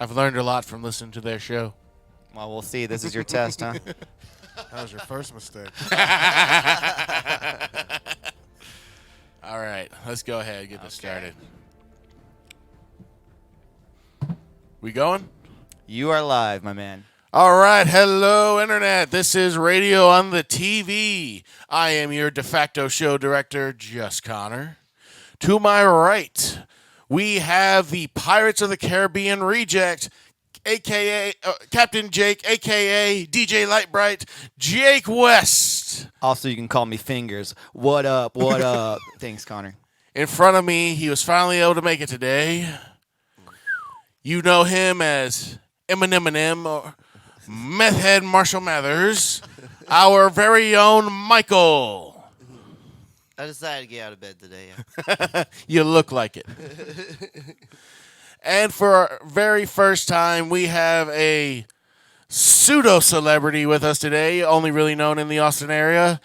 I've learned a lot from listening to their show. Well, we'll see. This is your test, huh? That was your first mistake. All right, let's go ahead and get this started. We going? You are live, my man. All right, hello, Internet. This is Radio on the TV. I am your de facto show director, Just Connor. To my right, we have the Pirates of the Caribbean Reject, a.k.a. Captain Jake, a.k.a. DJ Lightbright, Jake West. Also, you can call me Fingers. What up? What up? Thanks, Connor. In front of me, he was finally able to make it today. You know him as Eminem or Meth Head Marshall Mathers, our very own Michael. I decided to get out of bed today. Yeah. You look like it. And for our very first time, we have a pseudo-celebrity with us today, only really known in the Austin area.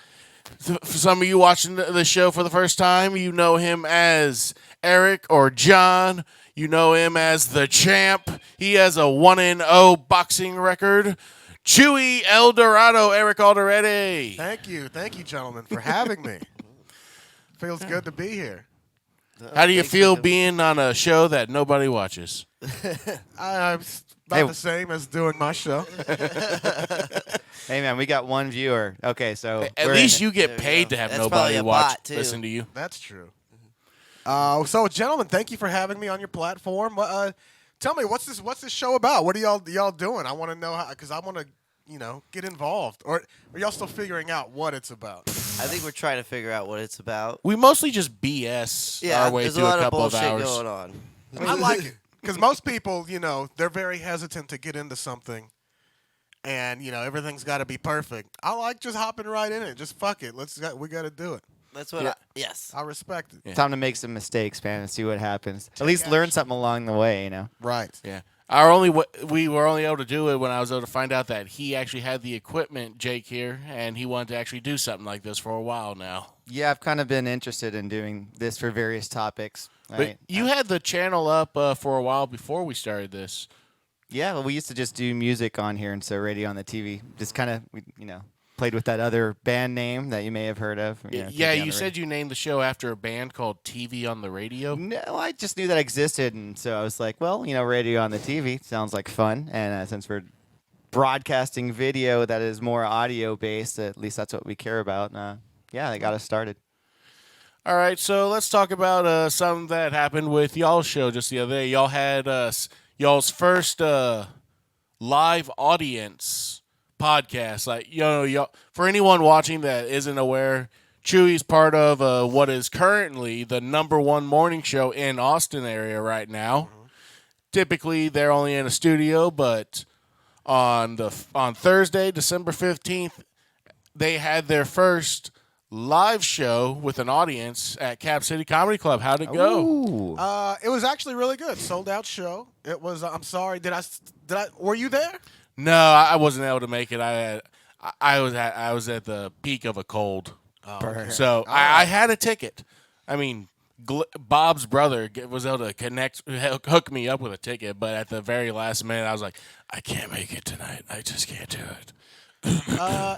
For some of you watching the show for the first time, you know him as Eric or John. You know him as the Champ. He has a 1-0 boxing record. Chuy Eldorado, Eric Alderete. Thank you, gentlemen, for having me. Feels good to be here. How do you feel being on a show that nobody watches? I'm about the same as doing my show. Hey, man, we got one viewer. Okay, so At least you get paid to have That's nobody probably a watch, bot, too. listen to you. That's true. So, gentlemen, thank you for having me on your platform. Tell me, what's this show about? What are y'all doing? I want to know how, because I want to, get involved. Or are y'all still figuring out what it's about? I think we're trying to figure out what it's about. We mostly just BS our way there's through a lot a couple of bullshit hours. going on. I like it because most people, they're very hesitant to get into something, and everything's got to be perfect. I like just hopping right in it. Just fuck it. We got to do it. That's what. Yes. I respect it. Yeah. time to make some mistakes, man, and see what happens. At least learn something along the way, Right. Yeah. We were only able to do it when I was able to find out that he actually had the equipment, Jake here, and he wanted to actually do something like this for a while now. Yeah, I've kind of been interested in doing this for various topics. But Right? you had the channel up for a while before we started this. Yeah, well, we used to just do music on here, and so radio on the TV. Just kind of, played with that other band name that you may have heard of. Yeah, TV on you the said you named the show after a band called TV on the Radio. No, I just knew that existed, and so I was like, well, radio on the TV sounds like fun, and since we're broadcasting video that is more audio-based, at least that's what we care about, yeah, they got us started. All right, so let's talk about something that happened with y'all's show just the other day. Y'all had y'all's first live audience podcast. Like, y'all, for anyone watching that isn't aware, Chuy's part of what is currently the #1 morning show in Austin area right now. Mm-hmm. Typically, they're only in a studio, but on Thursday, December 15th, they had their first live show with an audience at Cap City Comedy Club. How'd it go? Ooh. It was actually really good. Sold out show. It was. I'm sorry. Were you there? No, I wasn't able to make it. I was at the peak of a cold, so I had a ticket. I mean, Bob's brother was able to hook me up with a ticket, but at the very last minute, I was like, I can't make it tonight. I just can't do it.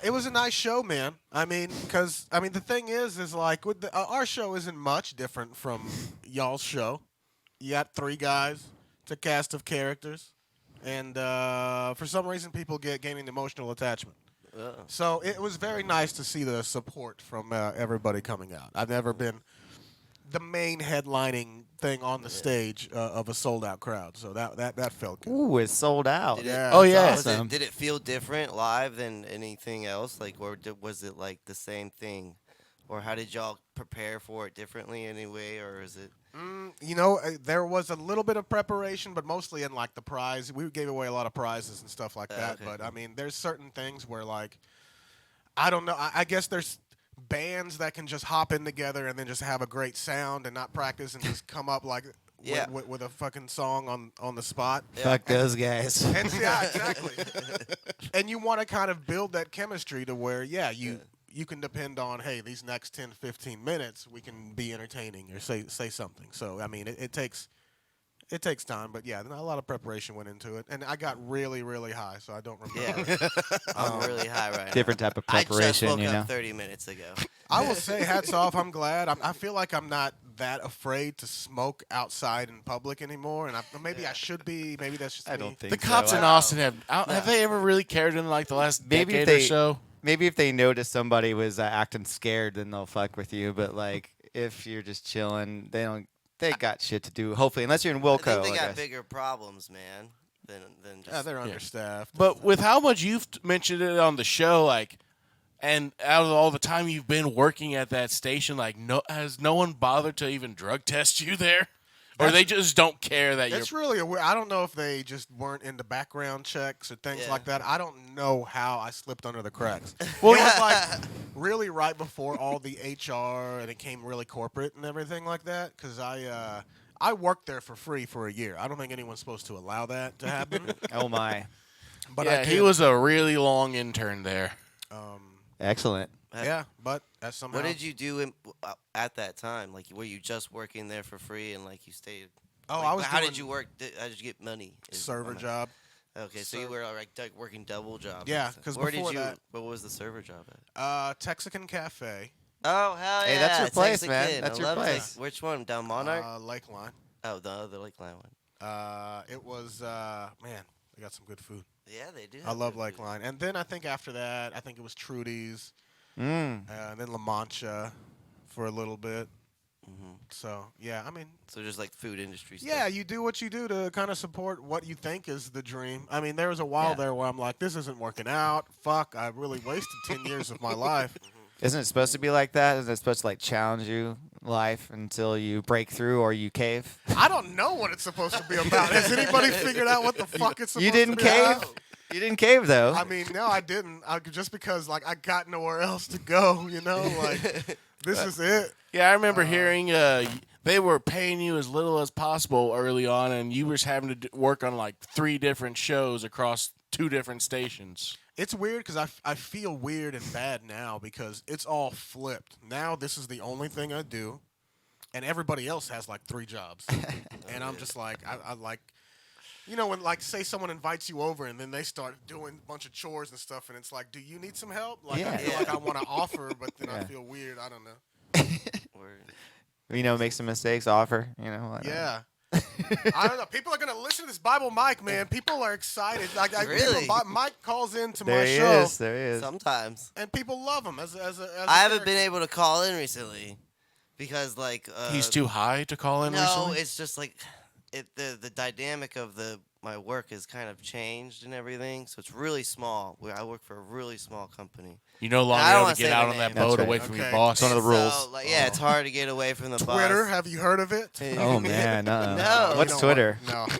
It was a nice show, man. I mean, the thing is like our show isn't much different from y'all's show. You got 3 guys, it's a cast of characters, and for some reason, people gain an emotional attachment. So it was very nice to see the support from everybody coming out. I've never been the main headlining thing on the stage of a sold-out crowd, so that felt good. Ooh, it's sold out. Yeah. Oh, yeah. Awesome. Did it feel different live than anything else? Like, or was it like the same thing? Or how did y'all prepare for it differently anyway? Or is it? There was a little bit of preparation, but mostly in like the prize. We gave away a lot of prizes and stuff like that. Okay. But I mean, there's certain things where like, I don't know. I guess there's bands that can just hop in together and then just have a great sound and not practice and just come up like with a fucking song on the spot. Fuck those guys. And yeah, exactly. And you want to kind of build that chemistry to where you can depend on, hey, these next 10, 15 minutes we can be entertaining or say something. So I mean, it takes It takes time, but yeah, a lot of preparation went into it, and I got really, really high, so I don't remember. Yeah, I'm really high right Different now. type of I just preparation, woke you know. up 30 minutes ago. I will say, hats off. I'm glad. I feel like I'm not that afraid to smoke outside in public anymore, and maybe I should be. Maybe that's just I me. don't think The cops so. in Austin have they ever really cared in like the last Maybe if decade or they- so? Maybe if they notice somebody was acting scared, then they'll fuck with you. But like, if you're just chilling, they don't. They got shit to do. Hopefully, unless you're in I Wilco. think they I got guess. bigger problems, man, than just. Yeah, they're understaffed. But with how much you've mentioned it on the show, like, and out of all the time you've been working at that station, like, has no one bothered to even drug test you there, or they just don't care that you're. It's really a weird. I don't know if they just weren't into background checks or things Yeah. like that. I don't know how I slipped under the cracks. Well, It was like really right before all the HR and it came really corporate and everything like that. Because I worked there for free for a year. I don't think anyone's supposed to allow that to happen. Oh my! But yeah, I he did. was a really long intern there. Excellent. Yeah, but that's somehow. What did you do at that time? Like, were you just working there for free and like you stayed? Oh, like, I was. How doing did you work? How did you get money? server on that? job? Okay, so you were like working double jobs. Yeah, 'cause where before did you? that- What was the server job at? Texican Cafe, Oh hell yeah! Hey, that's your place, Texas man. Kid. That's I your love place. Tex- Which one? Down Monarch? Lakeline. Oh, the other Lakeline one. It was man, they got some good food. Yeah, they do. I have love good food. Lakeline. And then I think after that, I think it was Trudy's, Mm. and then La Mancha for a little bit. Mhm. So yeah, I mean, So just like food industry stuff. yeah, you do what you do to kind of support what you think is the dream. I mean, there was a while Yeah. there where I'm like, this isn't working out. Fuck, I really wasted 10 years of my life. Isn't it supposed to be like that? Isn't it supposed to like challenge you life until you break through or you cave? I don't know what it's supposed to be about. Has anybody figured out what the fuck it's supposed You didn't to be cave. about? You didn't cave though. I mean, no, I didn't. Just because like I got nowhere else to go, you know, like this is it. Yeah, I remember hearing they were paying you as little as possible early on, and you were just having to work on like 3 different shows across 2 different stations. It's weird because I feel weird and bad now because it's all flipped. Now this is the only thing I do, and everybody else has like 3 jobs, and I'm just like I like, you know, when like say someone invites you over and then they start doing a bunch of chores and stuff, and it's like, do you need some help? Like I Yeah. feel like I want to offer, but then I Yeah. feel weird. I don't know. Word. You know, make some mistakes, offer. You know. I don't know. Yeah. I don't know. People are gonna listen to this Bible mic, man. People are excited. Like, Really? Mike calls into There my he show, is. There he is. Sometimes. and people love him as a I haven't been character. able to call in recently because like He's too high to call in No, recently? it's just like the dynamic of my work has kind of changed and everything, so it's really small. I work for a really small company. You no longer I don't able wanna to get say out the on that name. That's boat right. away from your Okay. boss. It's one of the And rules. So, like, yeah, it's hard to get away from the Twitter. boss. Have you heard of it? Oh man. No. What's You don't Twitter? want- No,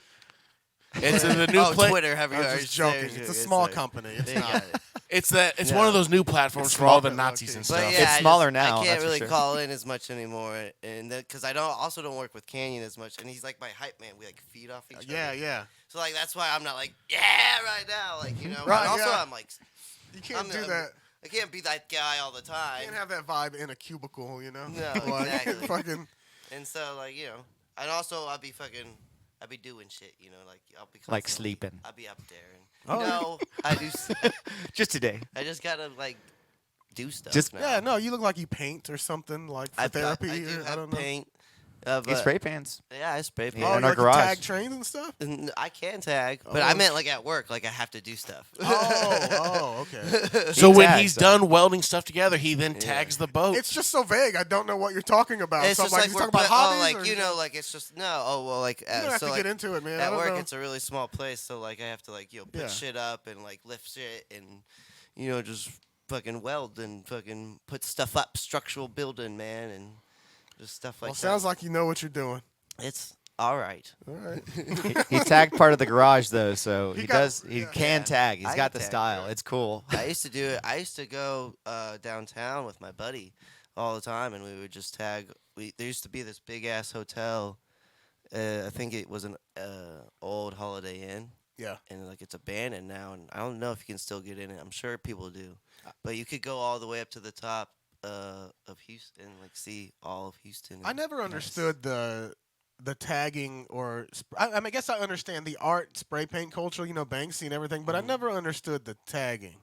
It's in the new Oh, play. Twitter. Have you I'm heard? just joking. There's- It's a it's small like- company. It's they not. got it. It's No. one of those new platforms It's for all the small, Nazis low-key. and But stuff. yeah, It's smaller now, I that's can't for really sure. call in as much anymore, and because I don't work with Canyon as much, and he's like my hype man. We like feed off each Yeah, other. yeah. So like that's why I'm not like right now, like you know. Right, and also yeah. I'm like You can't I'm do the- that. I can't be that guy all the You time. can't have that vibe in a cubicle, you know? No, Like, exactly. fucking. And so like and also I'll be doing shit, like I'll be Like constantly- sleeping. I'll be up there and Oh, no, I do. Just today. I just gotta like do stuff. Just- now. Yeah, no, you look like you paint or something, like for therapy. I do or, I have don't know. paint. He But- spray pants. Yeah, I spray paint. Yeah, Oh, in you our like to garage. tag trains and stuff? And I can tag, but Oh. I meant like at work, like I have to do stuff. Okay. So when tags, he's though. done welding stuff together, he then tags the boat. It's just so vague. I don't know what you're talking about. It's so just I'm like he's we're talking about put- hobbies. like or like it's just no. Oh well, like You don't have so to like get into it, man. I at don't work, know. it's a really small place, so like I have to like put Yeah. shit up and like lift shit and just fucking weld and fucking put stuff up, structural building, man, and just stuff like Well, that. sounds like you know what you're doing. It's all right. All right. He tagged part of the garage though, so He he got- does. He yeah. can Yeah. tag. He's I got can the tag, style. yeah. It's cool. I used to do it. I used to go downtown with my buddy all the time, and we would just tag. There used to be this big ass hotel. I think it was an old Holiday Inn, Yeah. and like it's abandoned now. And I don't know if you can still get in it. I'm sure people do, but you could go all the way up to the top of Houston, like see all of Houston. I and- never understood the the tagging or I mean, I guess I understand the art spray paint culture, Banksy and everything, but I never understood the tagging.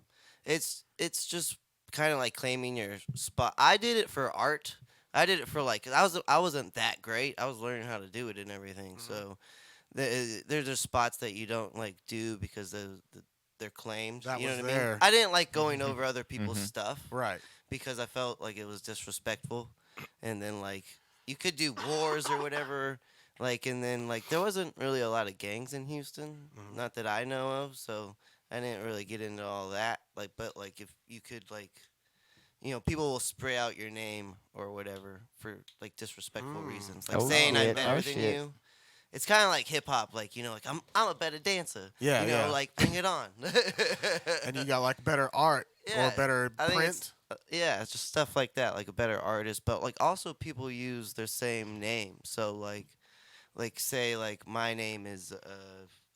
It's just kind of like claiming your spot. I did it for art. I did it for like 'cause I wasn't that great. I was learning how to do it and everything. So there's just spots that you don't like do because they're claimed. That you know was what I mean? there. I didn't like going over other people's stuff Right. because I felt like it was disrespectful. And then like you could do wars or whatever. Like and then like there wasn't really a lot of gangs in Houston, not that I know of. So I didn't really get into all that. Like, but like if you could like, people will spray out your name or whatever for like disrespectful reasons, like Oh, saying I'm shit. better Oh, than shit. you. It's kind of like hip hop, like like I'm a better dancer. Yeah, yeah. like bring it on. And you got like better art or better I think print. it's just stuff like that, like a better artist. But like also people use their same name, so like say like my name is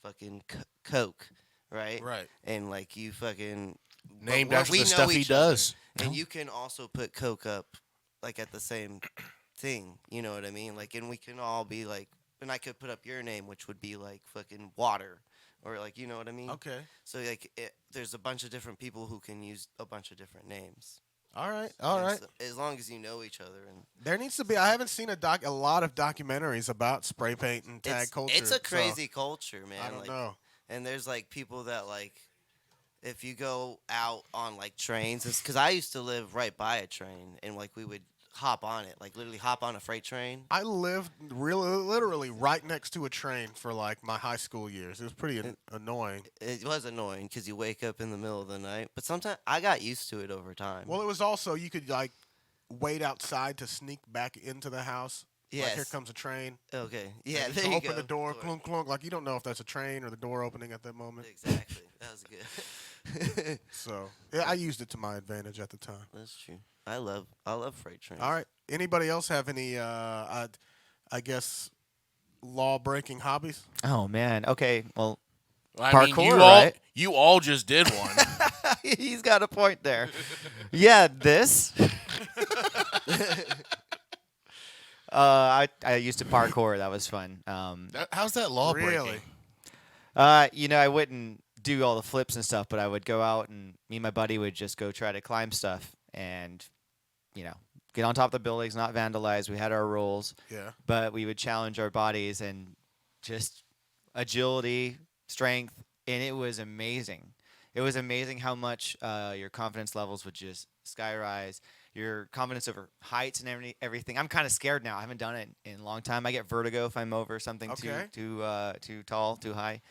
fucking Coke, right? Right. And like you fucking Named but after we the know stuff he each other, does. and you can also put Coke up like at the same thing. You know what I mean? Like, and we can all be like, and I could put up your name, which would be like fucking water, or like you know what I mean? Okay. So like, there's a bunch of different people who can use a bunch of different names. All right. All And right. so- as long as you know each other, and There needs to be. I haven't seen a lot of documentaries about spray paint and tag culture. it's a so crazy culture, man. I don't like, know. And there's like people that like, if you go out on like trains, because I used to live right by a train, and like we would hop on it, like literally hop on a freight train. I lived literally right next to a train for like my high school years. It was pretty annoying. It was annoying because you wake up in the middle of the night, but sometimes I got used to it over time. Well, it was also you could like wait outside to sneak back into the house. Like here Yes. comes a train. Okay. Yeah. And There you you open go. the door, clunk clunk. Like you don't know if that's a train or the door opening at that moment. Exactly. That was good. So yeah, I used it to my advantage at the time. That's true. I love freight trains. All right. Anybody else have any? I guess law breaking hobbies. Oh man. Okay. Well, I mean, Parkour, right? you all just did one. he's got a point there. Yeah, this. I used to parkour. That was fun. How's that law Really? breaking? I wouldn't do all the flips and stuff, but I would go out and me and my buddy would just go try to climb stuff and, get on top of the buildings, not vandalize. We had our rules, Yeah. but we would challenge our bodies and just agility, strength, and it was amazing. It was amazing how much your confidence levels would just skyrise. Your confidence over heights and everything. I'm kind of scared now. I haven't done it in a long time. I get vertigo if I'm over something Okay. too tall, too high.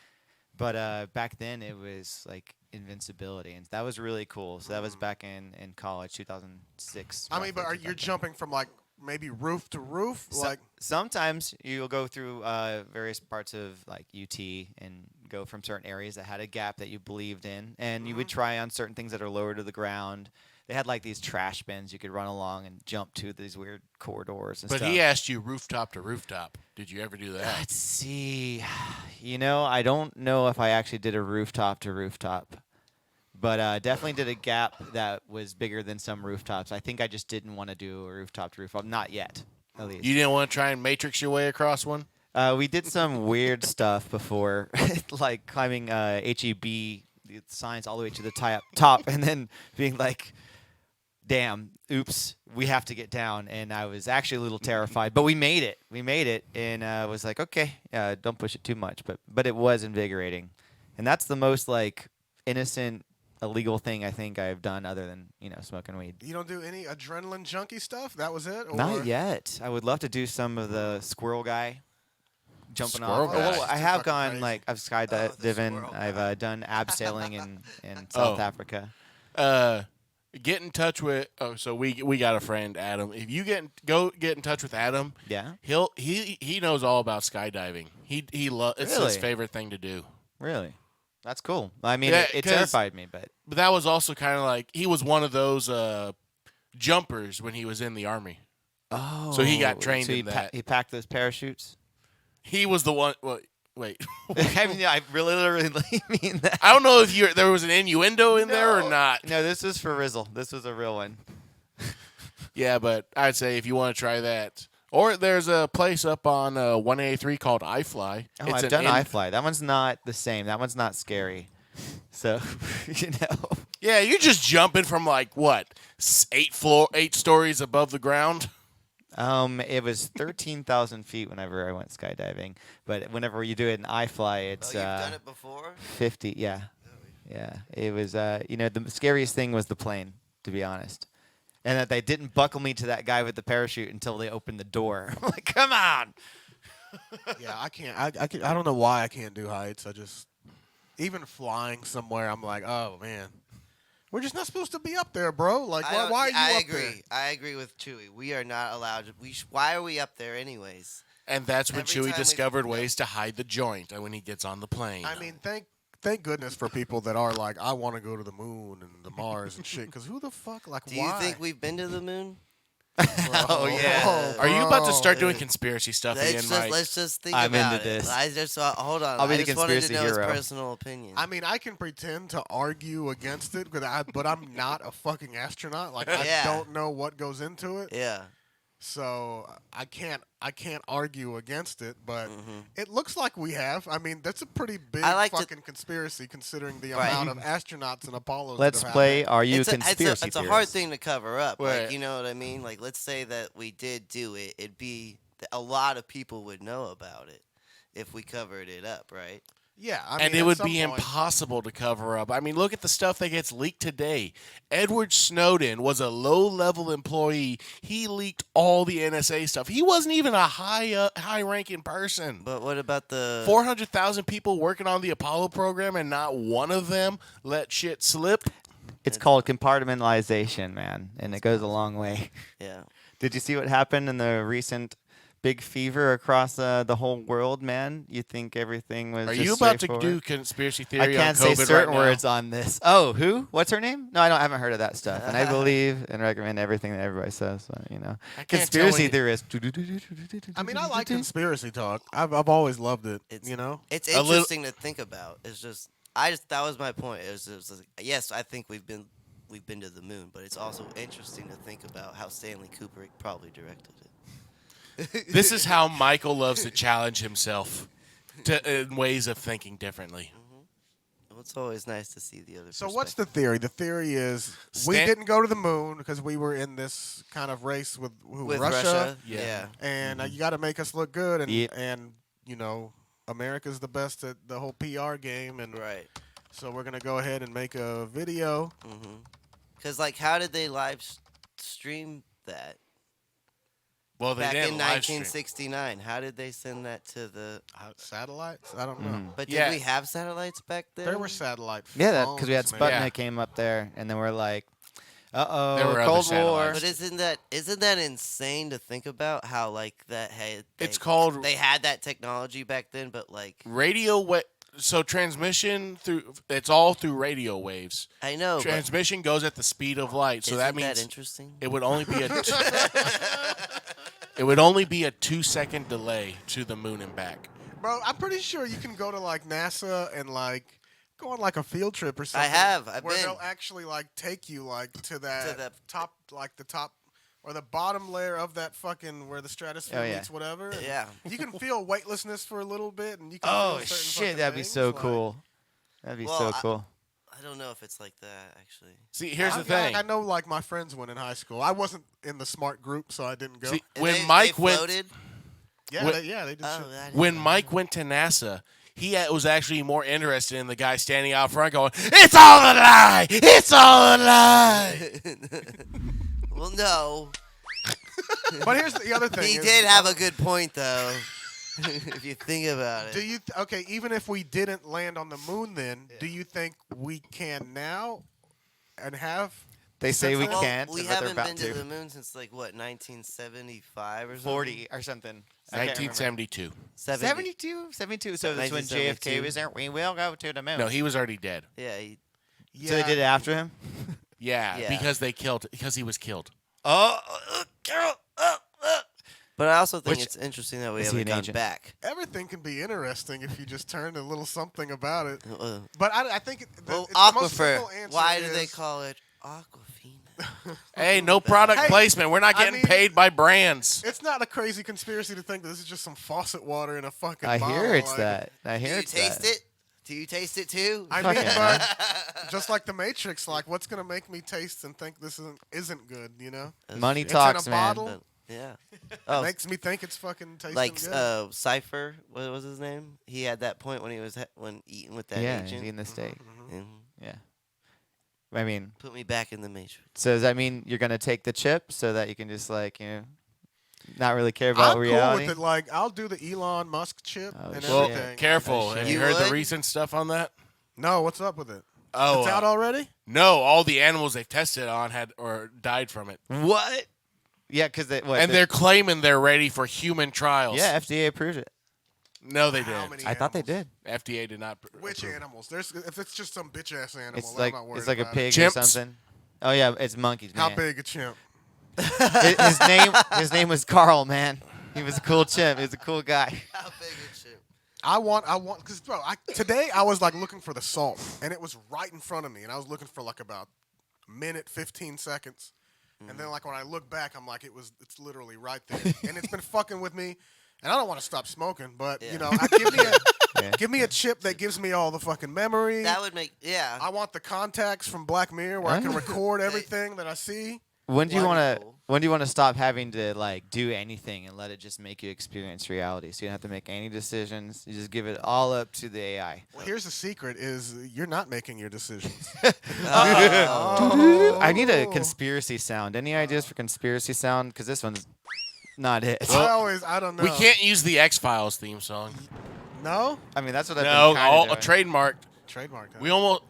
But back then it was like invincibility, and that was really cool. So that was back in college, 2006. I mean, but you're jumping from like maybe roof to roof, like Sometimes you'll go through various parts of like UT and go from certain areas that had a gap that you believed in, and you would try on certain things that are lower to the ground. They had like these trash bins you could run along and jump to these weird corridors and But stuff. he asked you rooftop to rooftop. Did you ever do that? Let's see. I don't know if I actually did a rooftop to rooftop, but definitely did a gap that was bigger than some rooftops. I think I just didn't want to do a rooftop to rooftop. Not yet, at least. You didn't want to try and matrix your way across one? We did some weird stuff before, like climbing HEB the signs all the way to the top, and then being like, damn, oops, we have to get down. And I was actually a little terrified, but we made it. And I was like, okay, don't push it too much. But it was invigorating. And that's the most, like, innocent, illegal thing I think I've done other than, smoking weed. you don't do any adrenaline junkie stuff. That was it. Or? Not yet. I would love to do some of the squirrel guy. Jumping Squirrel off. guy. Oh, I have Fucking gone, crazy. like, I've the skydiving. squirrel I've guy. done abseiling in South Africa. Get in touch with. Oh, so we got a friend, Adam. If you get in touch with Adam, Yeah? he knows all about skydiving. It's his Really? favorite thing to do. Really? That's cool. I mean, Yeah, it 'cause- terrified me, but But that was also kind of like he was one of those jumpers when he was in the army. oh, So he got trained so in that. He packed those parachutes. He was the one. Well, wait. I mean, I really literally mean that. I don't know if there was an innuendo in there or not. No, this was for Rizzle. This was a real one. Yeah, but I'd say if you want to try that, Or there's a place up on 183 called iFly. Oh, It's I've an done iFly. That one's not the same. That one's not scary. So, you know. Yeah, you're just jumping from like what 8 stories above the ground. It was 13,000 feet whenever I went skydiving. But whenever you do it in iFly, it's Oh, you've done it before? 50. Yeah, yeah. It was. The scariest thing was the plane, to be honest, and that they didn't buckle me to that guy with the parachute until they opened the door. I'm like, come on. Yeah, I can't. I don't know why I can't do heights. I just even flying somewhere, I'm like, oh man, we're just not supposed to be up there, bro. Like, why are you I up agree. there? I agree with Chewy. We are not allowed to. Why are we up there anyways? And that's when Every Chewy time we- discovered ways to hide the joint when he gets on the plane. I mean, thank goodness for people that are like, I want to go to the moon and the Mars and shit. Because who the fuck, like, Do why? you think we've been to the moon? Oh, yeah. Are you about to bro. start doing conspiracy stuff again, Mike? Let's just think I'm about into it. this. I just hold on. I'll be I the just wanted to conspiracy know his hero. personal opinion. I mean, I can pretend to argue against it, but I'm not a fucking astronaut. Like, Yeah. I don't know what goes into it. yeah. So I can't argue against it, but Mhm. it looks like we have. I mean, that's a pretty big I like to- fucking conspiracy considering the Right. amount of astronauts and Apollos. Let's that have play. happened. Are you It's a conspiracy it's a hard theorist? thing to cover up. Right. Like, you know what I mean? Like, let's say that we did do it. It'd be a lot of people would know about it if we covered it up, right? Yeah, I And mean, it at would some be point- impossible to cover up. I mean, look at the stuff that gets leaked today. Edward Snowden was a low-level employee. He leaked all the NSA stuff. He wasn't even a high-ranking person. But what about the 400,000 people working on the Apollo program, and not one of them let shit slip. It's called compartmentalization, man, and it goes a long way. Yeah. Did you see what happened in the recent big fever across the whole world, man? You think everything was Are just you about to straightforward? do conspiracy theory I can't on COVID say certain right now? words on this. Oh, who? What's her name? No, I haven't heard of that stuff. And I believe and recommend everything that everybody says. So, I can't conspiracy tell theorist. I mean, I like conspiracy talk. I've always loved it. It's you know, It's A little- interesting to think about. It's just that was my point. It was like, yes, I think we've been to the moon, but it's also interesting to think about how Stanley Kubrick probably directed it. This is how Michael loves to challenge himself in ways of thinking differently. Well, it's always nice to see the other. So what's the theory? The theory is we didn't go to the moon because we were in this kind of race with Russia, Yeah. and you got to make us look good, and Yep. and you know America's the best at the whole PR game, and Right. so we're gonna go ahead and make a video. Because how did they stream that Well, they back didn't in live stream. 1969? How did they send that to the? Satellites? I don't know. But Yeah. did we have satellites back then? There were satellite. Yeah, because we had phones, Sputnik man. came up there, and then we're like, There uh-oh, were other Cold War. satellites. But isn't that insane to think about? How that It's called they had that technology back then, but radio. So transmission it's all through radio waves. I know. but Transmission goes at the speed of light, so that isn't means interesting. it would only be it would only be a 2-second delay to the moon and back. Bro, I'm pretty sure you can go to NASA and go on a field trip or something. I've where been. they'll actually take you to that the- top the top or the bottom layer of that fucking where the stratosphere Oh, yeah. meets whatever. and Yeah. You can feel weightlessness for a little bit, and you can. Oh, feel certain shit, fucking that'd be things, so like- cool. That'd be Well, so cool. I don't know if it's like that actually. See, here's the I thing. know, my friends went in high school. I wasn't in the smart group, so I didn't go. See, And when they Mike went floated. yeah, when- they did. Oh, shit. I didn't when know. Mike went to NASA, he was actually more interested in the guy standing out front going, "It's all a lie! It's all a lie!" Well, no. But here's the other thing. He is- did have a good point though. If you think about it. Do you okay? Even if we didn't land on the moon, then do you think we can now and have? They say we Well, can't, We but they're haven't about been to to. the moon since 1975 or something. 40 or something. I can't remember. 1972. 72? 72. So that's when JFK 1972. was there. We will go to the moon. No, he was already dead. Yeah. So they did it after him? Yeah, Yeah. because he was killed. Oh, But I also think Which- it's interesting that we Is he haven't an gone agent? back. Everything can be interesting if you just turn a little something about it. Uh, But I think well, the most aquifer. simple answer Why do they is- call it Aquafina? Hey, no product Hey, placement. We're not I getting mean- paid by brands. It's not a crazy conspiracy to think that this is just some faucet water in a fucking I bottle. hear it's like, that. I Do hear you it's taste that. it? Do you taste it too? I Fuck mean, it, but just like the Matrix, like what's gonna make me taste and think this isn't good? You know, That's Money true. It's talks, in a man. bottle. Yeah. It Oh, makes me think it's fucking tasting like good. Cypher. What was his name? He had that point when he was when eating with that Yeah, he's agent. eating the steak. Mhm. Yeah. I mean, Put me back in the Matrix. so does that mean you're gonna take the chip so that you can just like not really care about I'm reality? cool with it. Like I'll do the Elon Musk chip Oh, and shit. Well, everything. careful. Oh, Have shit. you You heard the would? recent stuff on that? No, what's up with it? Oh, It's out already. no. All the animals they've tested on had or died from it, What? Yeah, because they're claiming they're ready for human trials. yeah, FDA approved it. No, they How did. many I thought they animals? did. FDA did not. Which approve. animals? There's if it's just some bitch ass animal, It's I'm like not worried it's like a about pig Chimps. or something. Oh yeah, it's monkeys, It. How man. big a chimp? His name was Carl, man. He was a cool chimp. He was a cool guy. How big is shit? I want, because bro, today I was like looking for the salt, and it was right in front of me, and I was looking for like about a minute, 15 seconds, and then like when I look back, I'm like, it's literally right there, and it's been fucking with me, and I don't want to stop smoking, but Yeah. you know, Yeah. give me a chip that gives me all the fucking memory. That would make I want the contacts from Black Mirror where I can record everything that I see. When do you want to? Wonderful. When do you want to stop having to like do anything and let it just make you experience reality? So you don't have to make any decisions. You just give it all up to the AI. Well, here's the secret: is you're not making your decisions. I need a conspiracy sound. Any ideas for conspiracy sound? Because this one's not it. I don't know. We can't use the X Files theme song. No I mean, that's what I've No, been kind all of doing. trademarked. trademark. That. We almost.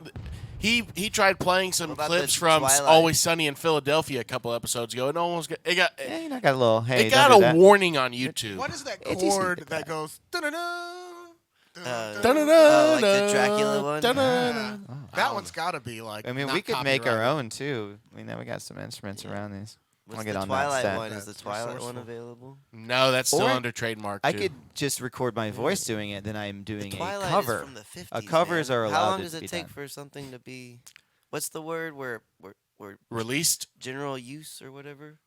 He tried playing some What about clips the from Twilight? Always Sunny in Philadelphia a couple episodes ago. It almost got, Yeah, got a little. Hey, it got don't do a that. warning on YouTube. What is that It's easy to chord pick that that. goes? Da-da-da, Uh, da-da-da? Oh, like the Dracula one? Yeah. Oh. That one's got to be like. I mean, not we could make our copyrighted. own too. I mean, then we got some instruments around these. What's I'll get the on Twilight that one? stat. Is the That's Twilight one resourceful. available? No, that's still Or under trademark. I too. could just record my voice doing it. Then I'm doing Twilight a cover. is from the 50s. covers man. are How allowed long to does be it take done. for something to be? What's the word? Where Released. general use or whatever?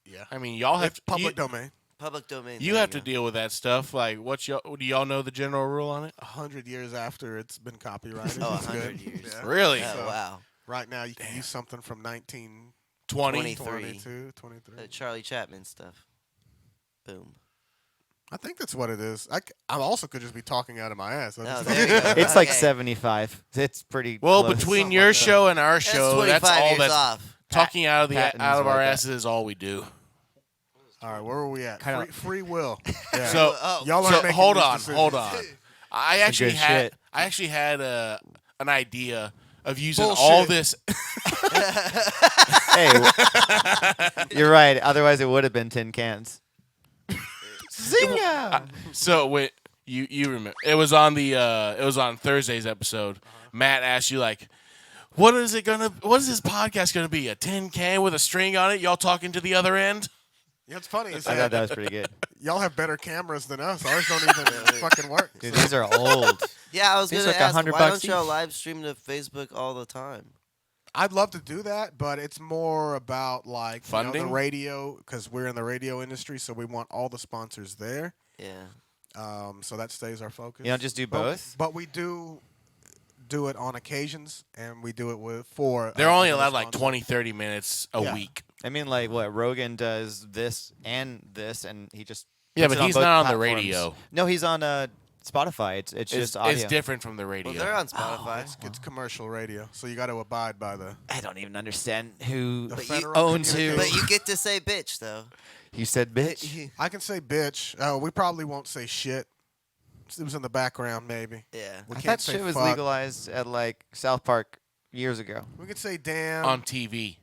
Yeah. I mean, y'all have It's public domain. Public domain. you there have to go. deal with that stuff. Like, do y'all know the general rule on it? 100 years after it's been copyrighted. Oh, it's 100 good. years. Yeah. Really? Oh So- wow. Right now, you can use something from 1922, 20. 23. 23. Charlie Chaplin stuff. Boom. I think that's what it is. I also could just be talking out of my ass. I Oh, just- there you go. It's like Okay. 75. It's pretty. Well, close. between Something your like that. show and our That's show, 25 that's all years that's off. talking out of patents our like that. asses is all we do. All right, where were we at? Kinda- Free will. Yeah. So, Oh. y'all aren't so making hold these on, decisions. hold on. I actually good had shit. an idea of using Bullshit. all this. Hey, you're right. Otherwise, it would have been tin cans. Zinga! So wait, you remember it was on Thursday's episode. Matt asked you like, what is this podcast gonna be? A tin can with a string on it? Y'all talking to the other end? Yeah, it's funny. Is I thought that was pretty good. y'all have better cameras than us. Ours don't even fucking work. Dude, So- these are old. Yeah, I was These gonna like ask. $100 Why don't y'all each. live stream to Facebook all the time? I'd love to do that, but it's more about like the Funding? radio because we're in the radio industry, so we want all the sponsors there. Yeah. So that stays our focus. You don't just do both? But we do it on occasions, and we do it for. They're only other allowed like sponsors. 20, 30 minutes a Yeah. week. I mean, like what Rogan does this, and he just Yeah, puts but it he's both not on the platforms. radio. No, he's on Spotify. It's just audio. It's different from the radio. Well, they're on Spotify. It's commercial radio, so you got to abide by the. I don't even understand who The But you- Federal owns who. But you get to say bitch though. You said bitch. I can say bitch. We probably won't say shit. It was in the background, maybe. Yeah. We I can't thought say shit was fuck. legalized at like South Park years ago. We could say damn on TV.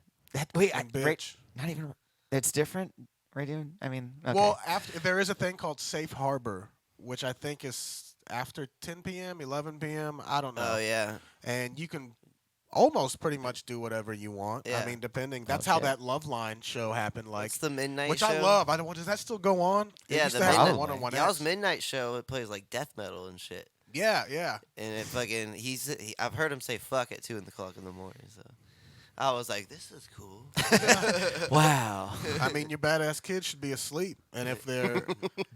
Wait, and right, bitch. not even. It's different. Radio. I mean, okay. Well, after there is a thing called safe harbor, which I think is after 10 p.m., 11 p.m. I don't know. Oh yeah. And you can almost pretty much do whatever you want. Yeah. I mean, depending. That's Oh, how shit. that Love Line show happened. Like, It's the midnight which show. I love. I don't. Does that still go on? They Yeah, used the to have midnight- that one-on-one Y'all's acts. midnight show. It plays like death metal and shit. Yeah, yeah. And it fucking I've heard him say fuck at 2 o'clock in the morning. So I was like, this is cool. Wow. I mean, your badass kids should be asleep, and if they're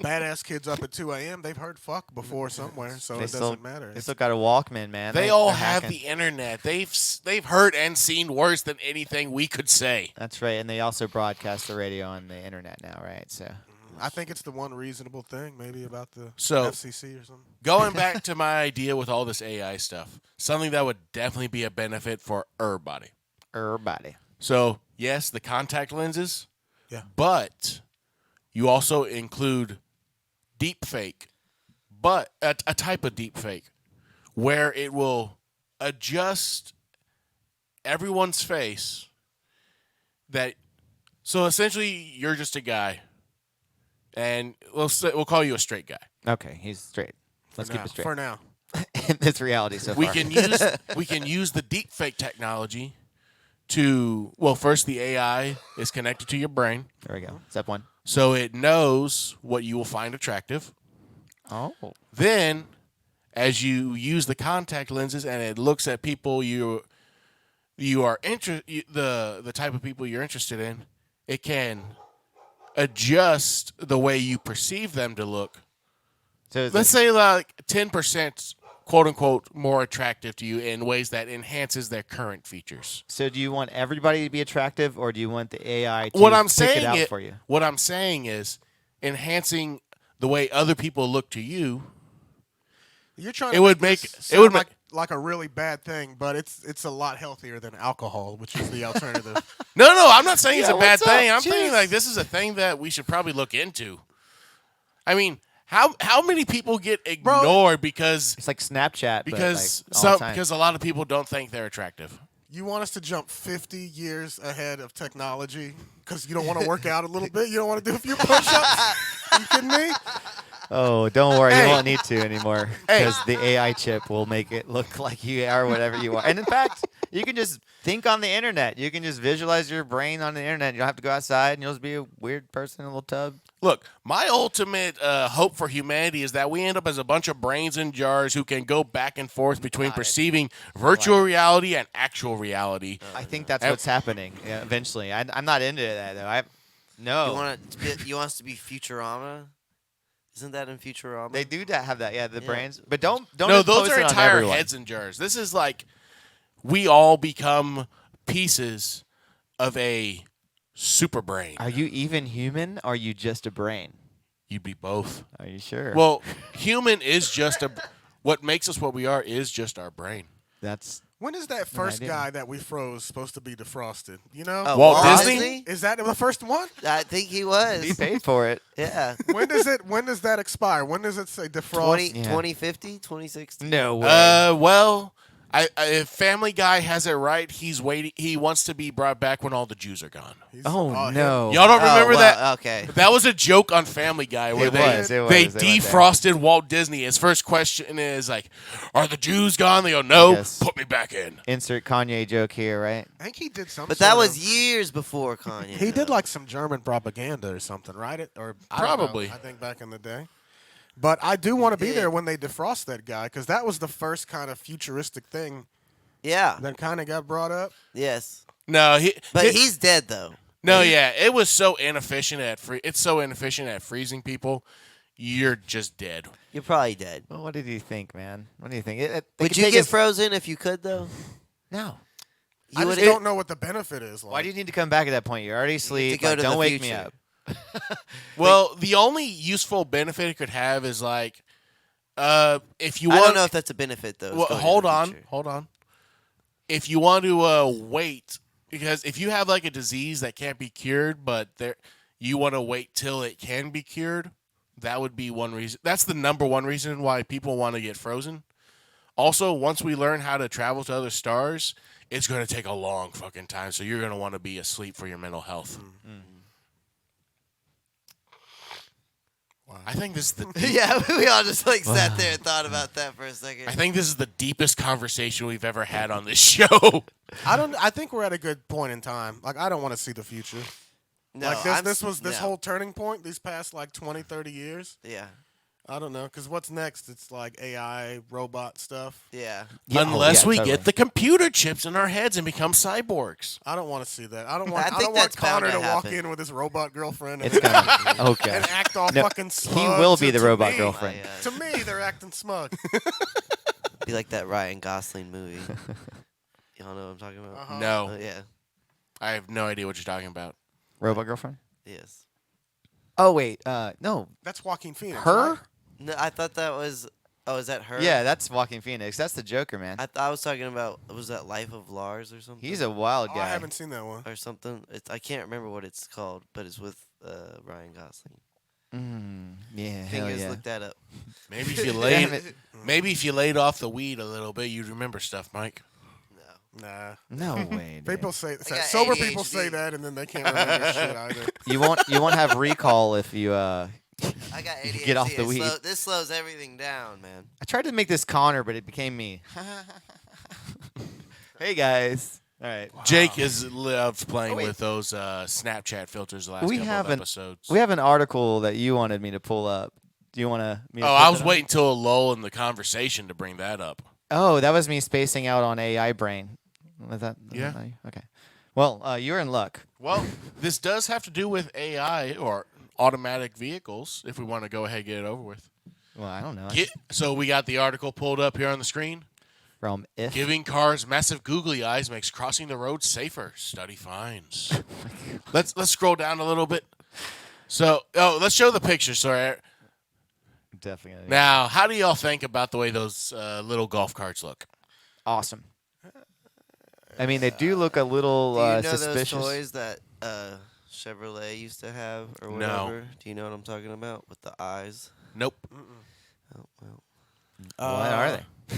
badass kids up at 2 a.m., they've heard fuck before somewhere, so it doesn't matter. They still got a Walkman, man. They all they're have hacking. the internet. They've heard and seen worse than anything we could say. That's right, and they also broadcast the radio on the internet now, right? So I think it's the one reasonable thing, maybe about the So- FCC or something. Going back to my idea with all this AI stuff, something that would definitely be a benefit for everybody. everybody. So, yes, the contact lenses. Yeah. But you also include deep fake, but a type of deep fake where it will adjust everyone's face so essentially you're just a guy and we'll call you a straight guy. Okay, he's straight. Let's keep it straight. For now. It's reality so We far. can use the deep fake technology to first the AI is connected to your brain. There we go. Step one. So it knows what you will find attractive. Oh. Then, as you use the contact lenses and it looks at people you are the type of people you're interested in, it can adjust the way you perceive them to look. So is Let's say like 10% quote unquote more attractive to you in ways that enhances their current features. So do you want everybody to be attractive, or do you want the AI to What I'm pick saying it out is, for you? what I'm saying is enhancing the way other people look to you. You're trying It to would make make- this it would sound like a really bad thing, but it's a lot healthier than alcohol, which is the alternative. No, I'm not saying it's Yeah, a bad what's up? thing. I'm Cheers. thinking like this is a thing that we should probably look into. I mean, how many people get ignored because It's like Snapchat, because but like all the time. because a lot of people don't think they're attractive. You want us to jump 50 years ahead of technology because you don't want to work out a little bit? You don't want to do a few push-ups? You kidding me? Oh, don't worry, Hey. you won't need to anymore Hey. because the AI chip will make it look like you are whatever you are. And in fact, you can just think on the internet. You can just visualize your brain on the internet. You don't have to go outside, and you'll just be a weird person in a little tub. Look, my ultimate hope for humanity is that we end up as a bunch of brains in jars who can go back and forth between Got it. perceiving virtual reality and actual reality. I think that's And- what's happening eventually. I'm not into that though. No. You want us to be Futurama? Isn't that in Futurama? They do have that, yeah, the Yeah. brains. But don't No, those impose are it on entire everyone. heads in jars. This is like we all become pieces of a super brain. Are you even human? Or are you just a brain? You'd be both. Are you sure? Well, human is just what makes us what we are is just our brain. that's When is that first idea. guy that we froze supposed to be defrosted? You know? Oh, Walt Disney? Is that the first one? I think he was. he paid for it. Yeah. When does that expire? When does it say defrost? 2050, 2060. No way. Well, if Family Guy has it right, he's waiting. He wants to be brought back when all the Jews are gone. oh him. no. Y'all don't remember that? Okay. That was a joke on Family Guy where It they was, it was. they They went there. defrosted Walt Disney. His first question is like, "Are the Jews gone?" They go, "No, Yes. put me back in." Insert Kanye joke here, right? I think he did something. But that was years before Kanye. He did like some German propaganda or something, right? I don't know. Probably. I think back in the day. But I do want to be there when they defrost that guy because that was the first kind of futuristic thing Yeah. that kind of got brought up. Yes. No, But he's dead though. no, yeah. It was so inefficient it's so inefficient at freezing people. You're just dead. You're probably dead. Well, what did you think, man? What do you think? Would you get frozen if you could though? No. I just would- don't know what the benefit is. Like. Why do you need to come back at that point? You're already asleep. go Like, to don't the wake me future. up. Well, the only useful benefit it could have is like, if you I want. don't know if that's a benefit though. Well, going to hold the on, future. hold on. If you want to wait, because if you have like a disease that can't be cured, but you want to wait till it can be cured, that would be one reason. That's the number one reason why people want to get frozen. Also, once we learn how to travel to other stars, it's going to take a long fucking time. So you're going to want to be asleep for your mental health. I think this is the. Yeah, we all just like sat there and thought about that for a second. I think this is the deepest conversation we've ever had on this show. I think we're at a good point in time. Like I don't want to see the future. no, Like I'm- this was this no. whole turning point these past like 20, 30 years. Yeah. I don't know, because what's next? It's like AI, robot stuff. Yeah. Yeah, Unless we totally. get the computer chips in our heads and become cyborgs. I don't want to see that. I don't I want. I, think don't want that's bound Connor to to walk happen. in with his robot girlfriend and, It's gonna. Okay. and act all No, fucking he smug. will be the to robot me. girlfriend. To me, they're acting smug. Be like that Ryan Gosling movie. Y'all know what I'm talking about? Uh-huh. No, Yeah. I have no idea what you're talking about. Robot girlfriend. Yes. Oh wait, no, That's Joaquin Phoenix. her. right? No, I thought that was. Oh, is that her? Yeah, that's Joaquin Phoenix. That's the Joker, man. I was talking about. Was that Life of Lars or something? He's a wild Oh, guy. I haven't seen that one. or something. I can't remember what it's called, but it's with Ryan Gosling. Yeah, hell Fingers, yeah. look that up. Maybe if you Damn laid, it. maybe if you laid off the weed a little bit, you'd remember stuff, Mike. No. Nah. No way. dude. People say got sober people ADHD. say that, and then they can't remember shit either. You won't have recall if you I got ADHD. Get off the weed. This slows everything down, man. I tried to make this Connor, but it became me. Hey guys. All right. Jake loves playing Oh, wait. with those Snapchat filters the last We couple have of an- episodes. We have an article that you wanted me to pull up. Do you want to? Oh, I was waiting till a lull in the conversation to bring that up. Oh, that was me spacing out on AI brain. Was that? Yeah. Okay. Well, you're in luck. Well, this does have to do with AI or automatic vehicles. If we want to go ahead and get it over with. Well, I don't know. So we got the article pulled up here on the screen. From if. Giving cars massive googly eyes makes crossing the road safer. Study finds. Let's scroll down a little bit. So, let's show the picture. Sorry. Definitely. Now, how do y'all think about the way those little golf carts look? Awesome. I mean, they do look a little Do you know suspicious. those toys that Chevrolet used to have or No. whatever? Do you know what I'm talking about with the eyes? Nope. Oh, well. What are they?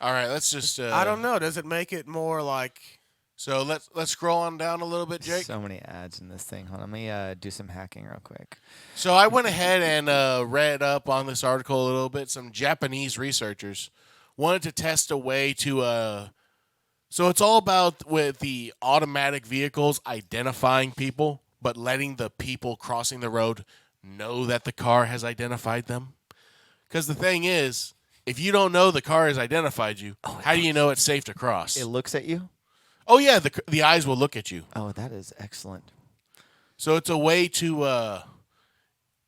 All right, let's just. I don't know. Does it make it more like? So let's scroll on down a little bit, Jake. So many ads in this thing. Hold on, let me do some hacking real quick. So I went ahead and read up on this article a little bit. Some Japanese researchers wanted to test a way to. So it's all about with the automatic vehicles identifying people, but letting the people crossing the road know that the car has identified them. Because the thing is, if you don't know the car has identified you, how do you know it's safe to cross? It looks at you. Oh yeah, the eyes will look at you. Oh, that is excellent. So it's a way to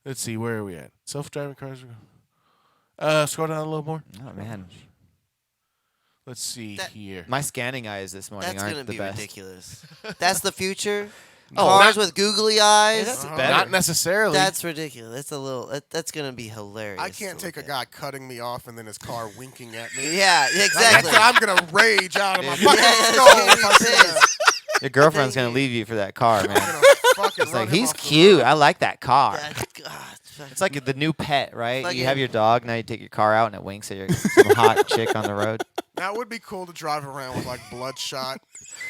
let's see, where are we at? Self-driving cars. Scroll down a little more. Oh man, Let's see That- here. my scanning eyes this morning That's aren't gonna the be best. ridiculous. That's the future. Oh, Cars not- with googly eyes. that's Uh-huh. better. Not necessarily. That's ridiculous. That's a little. That's gonna be hilarious. I can't to take a look guy cutting me off and then his car winking at me. Yeah, exactly. I'm gonna rage out of my Yeah, fucking that's skull gonna if be I see that. pissed. Your girlfriend's Thank gonna you. leave you for that car, man. I'm gonna fucking It's run like him he's off the cute. road. I like that car. Yeah, God, It's like the new pet, right? Like you it- have your dog, now you take your car out and it winks at your some hot chick on the road. Now it would be cool to drive around with like bloodshot.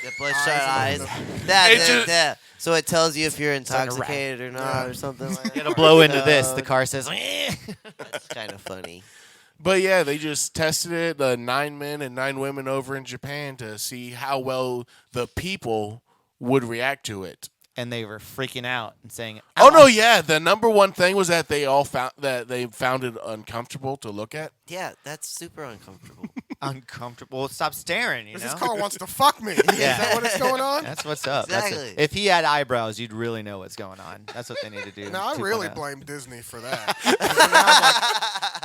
the bloodshot eyes. Eyes That, It that, just- that. So it tells you if you're like a rat. intoxicated or not, Yeah. or something like that. It'll blow into this. The car says, That's kind of funny. But yeah, they just tested it, 9 men and 9 women over in Japan to see how well the people would react to it. and they were freaking out and saying, Oh no, yeah, the number one thing was that they all found it uncomfortable to look at. Yeah, that's super uncomfortable. uncomfortable. Well, stop staring, you know? This car wants to fuck me. Is that what it's going on? That's what's up. Exactly. If he had eyebrows, you'd really know what's going on. That's what they need to do. No, I really 2.0. blame Disney for that.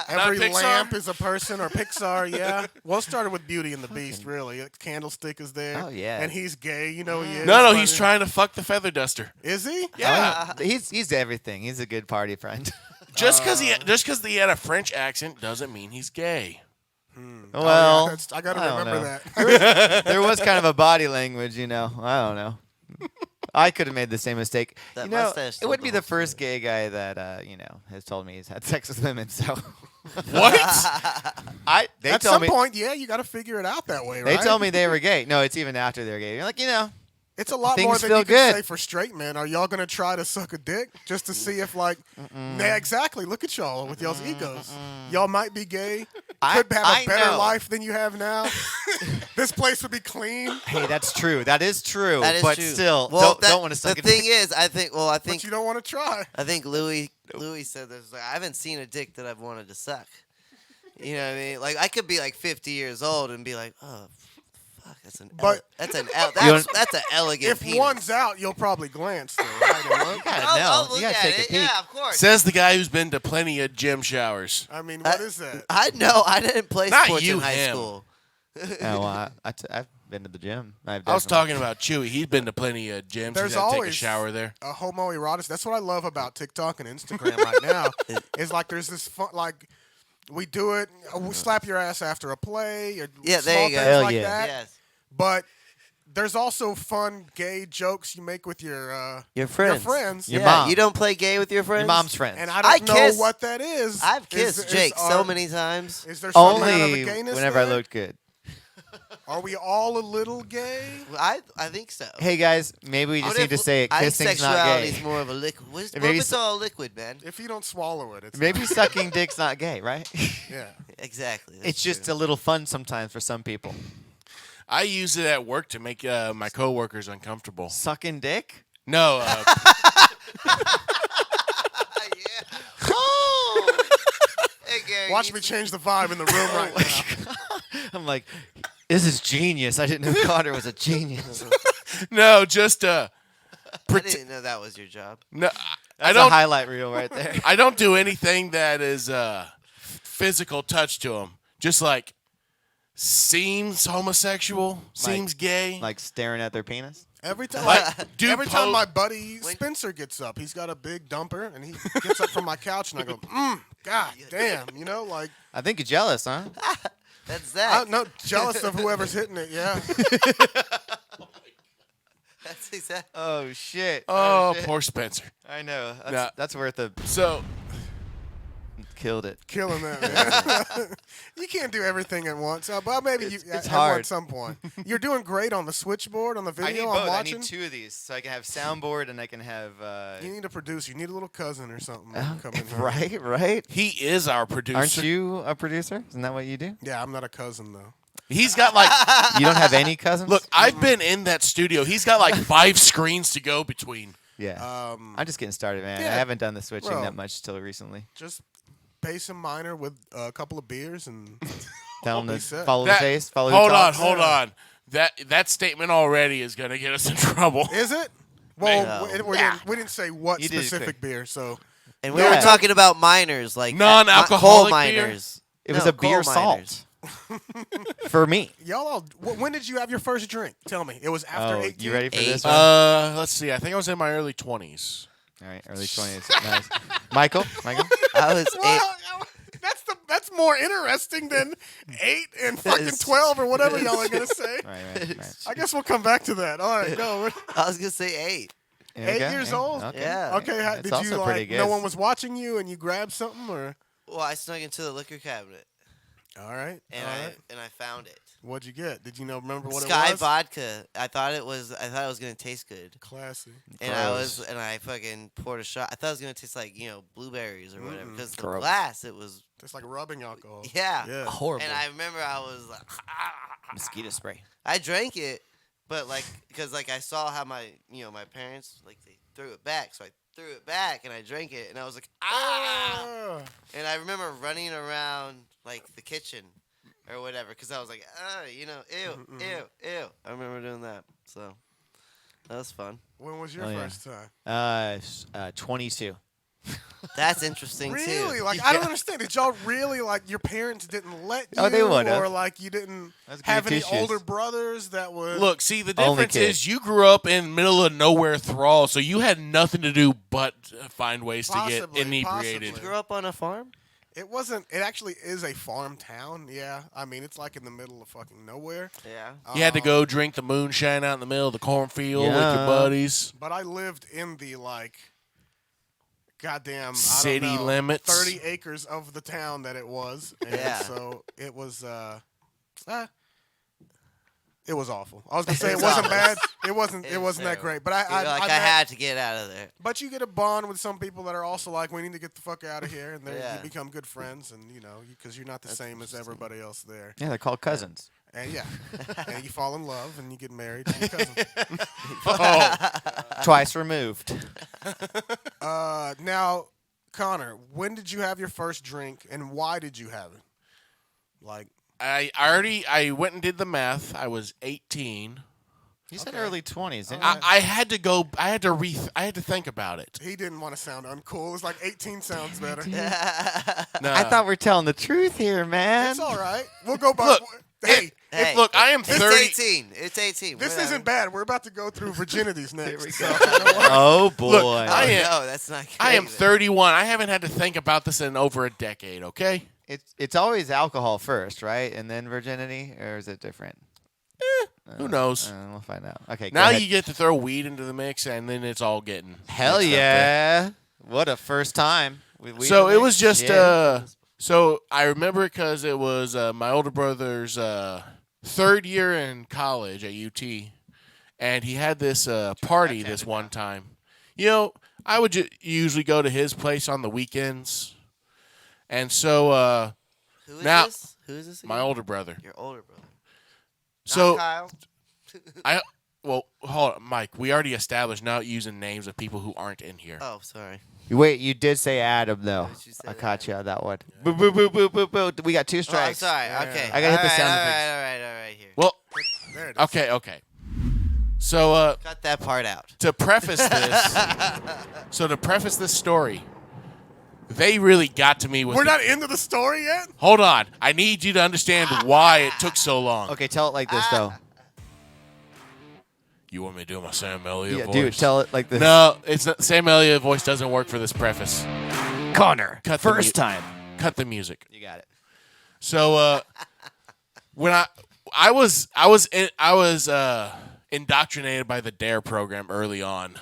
Now, like, every Pixar? lamp is a person, or Pixar, yeah. Well, it started with Beauty and the Beast, really. A candlestick is there. Oh, yeah. And he's gay, you know he is. No, but he's trying to fuck the feather duster. Is he? Yeah, Oh, he's everything. He's a good party friend. just because he had a French accent doesn't mean he's gay. well, I got to I don't remember know. that. there was kind of a body language, you know. I don't know. I could have made the same mistake. That you know, mustache it told wouldn't be the the whole first gay guy that has told me he's had sex with women. So What? they At told some me point, yeah, you got to figure it out that way, they right? told me they were gay. No, it's even after they're gay. You're like, It's a lot Things more than feel you can good. say for straight men. Are y'all gonna try to suck a dick just to see if like? Yeah, exactly. Look at y'all with y'all's egos. Y'all might be gay. Could have I a better know. life than you have now. This place would be clean. Hey, that's true. That is true. That is but true. still, well, don't want to suck The a thing dick. is, I think But you don't want to try. I think Louis said this. Like, I haven't seen a dick that I've wanted to suck. You know what I mean? Like I could be like 50 years old and be like, oh, fuck, that's an elegant If penis. one's out, you'll probably glance. Though, right? I'll look You gotta at take it. a peek. Yeah, of course. Says the guy who's been to plenty of gym showers. I mean, what is that? I know. I didn't play Not sports you, in high him. school. Oh, well, I've been to the gym. I was talking about Chuy. He's been to plenty of gyms. There's He's had to take a always shower there. A homoerotic. That's what I love about TikTok and Instagram right now. Is like there's this fun, like we do it. We slap your ass after a play. Or Yeah, small there you go. things Hell like yeah. that. Yes. But there's also fun gay jokes you make with your Friends. Your Yeah, mom. You don't play gay with your friends? Your mom's friends. And I I don't know kiss- what that is. I've kissed Jake so many times. Is there some amount of only a gayness whenever I there? looked good. Are we all a little gay? I think so. Hey guys, maybe we just need to say it. I think Kissing's not sexuality gay. is more of a liquid. What Maybe if it's all liquid, man? If you don't swallow it, it's Maybe sucking dick's not gay, right? yeah. Exactly. It's just a little fun sometimes for some people. I use it at work to make my coworkers uncomfortable. Sucking dick? No, yeah. Hey, Gary. Watch you- me change the vibe in the room right now. I'm like, this is genius. I didn't know Carter was a genius. no, just I didn't know that was your job. no. That's I don't. a highlight reel right there. I don't do anything that is physical touch to them. Just like seems homosexual, seems gay. Like staring at their penis? Every time, do every time po- my buddy Spencer gets up, he's got a big dumper, and he gets up from my couch, and I go, God damn, you know, like I think you're jealous, huh? That's that. I'm not jealous of whoever's hitting it. Yeah, That's exactly. Oh, shit. oh, shit. poor Spencer. I know. Nah. That's worth a... So Killed it. killing that. Man. You can't do everything at once, but maybe It's at hard. some point. You're doing great on the switchboard on the I need video both. I'm I watching. need two of these, so I can have soundboard and I can have... You need a producer. You need a little cousin or something. Oh, Come in here. right, right. he is our producer. Aren't you a producer? Isn't that what you do? Yeah, I'm not a cousin though. He's got like. You don't have any cousins? Look, I've been in that studio. He's got like 5 screens to go between. Yeah. I'm just getting started, man. I yeah, haven't done the switching bro. that much till recently. Just pay some minor with a couple of beers and Tell them be to set. follow That- the face, follow the Hold on, talks. hold on. That statement already is gonna get us in trouble. is it? Well, No. we didn't say what You did it specific quick. beer, so And we Yeah. were talking about miners, like Non-alcoholic coal beer? miners. It was No, a beer coal salt. miners. For me. y'all all. When did you have your first drink? Tell me. It was after 18. You ready for Eight. this one? Let's see. I think I was in my early 20s. All right, early 20s. Nice. Michael? I was 8. Well, that's more interesting than 8 and fucking 12 or whatever y'all are gonna say. Right. I guess we'll come back to that. All right, go. I was gonna say 8. There you 8 go. years Yeah, old? Okay. Yeah. Okay, That's did you also pretty like? good. No one was watching you, and you grabbed something, or Well, I snuck into the liquor cabinet all right, and all right. I found it. What'd you get? Did you remember what Sky it was? vodka. I thought it was gonna taste good. Classy. And Gross. I fucking poured a shot. I thought it was gonna taste like, blueberries or whatever. Because the Gross. glass, it was It's like rubbing alcohol. yeah. Yeah. Horrible. And I remember I was like, Mosquito spray. I drank it, but like, because like I saw how my parents like they threw it back, so I threw it back and I drank it, and I was like, ah! And I remember running around like the kitchen or whatever, because I was like, ew. I remember doing that, so that was fun. When was your Oh, yeah. first time? 22. That's interesting Really? too. Like I don't understand. Did y'all really like your parents didn't let you, Oh, they would've. or like you didn't That's good have any tissues. older brothers that would Look, see, the Only difference kid. is you grew up in middle of nowhere thrall, so you had nothing to do but find ways to get Possibly, inebriated. possibly. Grew up on a farm. It wasn't. It actually is a farm town. Yeah, I mean it's like in the middle of fucking nowhere. Yeah. You had to go drink the moonshine out in the middle of the cornfield with Yeah. your buddies. But I lived in the like, goddamn City I don't know, limits. 30 acres of the town that it was. And Yeah. So it was. It was awful. I was gonna say it wasn't bad. It wasn't that terrible. great. But You're like, I had to get out of there. But you get a bond with some people that are also like, we need to get the fuck out of here, and Yeah. you become good friends, and because you're not the same as everybody else there. Yeah, they're called cousins. And and you fall in love, and you get married to your cousin. Twice removed. Now, Connor, when did you have your first drink, and why did you have it? Like, I went and did the math. I was 18. You said early 20s, didn't I had to go. I had to think about it. he didn't want to sound uncool. It's like 18 sounds better. No. I thought we're telling the truth here, man. It's all right. We'll go by. Look, hey, look, I am 30. It's 18. It's 18. this Whatever. isn't bad. We're about to go through virginities next. Here we so, go. you know what? Oh, boy. Look, Oh, no, that's not great. I am then. 31. I haven't had to think about this in over a decade. Okay. It's always alcohol first, right? And then virginity? Or is it different? Who knows? We'll find out. Okay, go Now ahead. you get to throw weed into the mix, and then it's all getting Hell mixed up yeah. What a first time. So it was just. Yeah. So I remember because it was my older brother's third year in college at UT, and he had this party this one time. I would usually go to his place on the weekends, and so Who is now- this? Who is this? my again? older brother. Your older brother. So Not Kyle. well, hold on, Mike. We already established not using names of people who aren't in here. Oh, sorry. Wait, you did say Adam, though. Yes, you said I caught you Adam. on that one. Boo, boo, boo, boo, boo, boo. We got 2 Oh, I'm strikes. sorry. Yeah. Okay. I gotta hit the sound All effects. right. Here. Well, There it is. okay. So Cut that part out. to preface this story, they really got to me with. We're not into the story yet? Hold on. I need you to understand why it took so long. Okay, tell it like this, though. You want me to do my Sam Elliott Yeah, voice? dude, tell it like this. No, it's not, Sam Elliott voice doesn't work for this preface. Connor, Cut the first time. Cut the music. You got it. So when I was indoctrinated by the Dare program early on.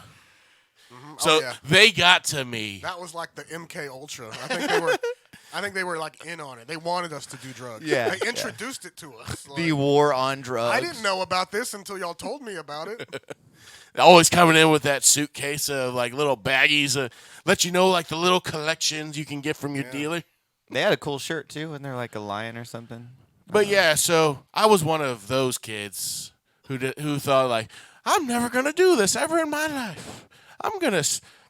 So yeah. they got to me. That was like the MK Ultra. I think they were like in on it. They wanted us to do drugs. Yeah, They introduced it to us. Like, The war on drugs. I didn't know about this until y'all told me about it. Always coming in with that suitcase of like little baggies, let you know like the little collections you can get from your dealer. They had a cool shirt, too. Wasn't there like a lion or something? But yeah, so I was one of those kids who thought like, I'm never gonna do this ever in my life. I'm gonna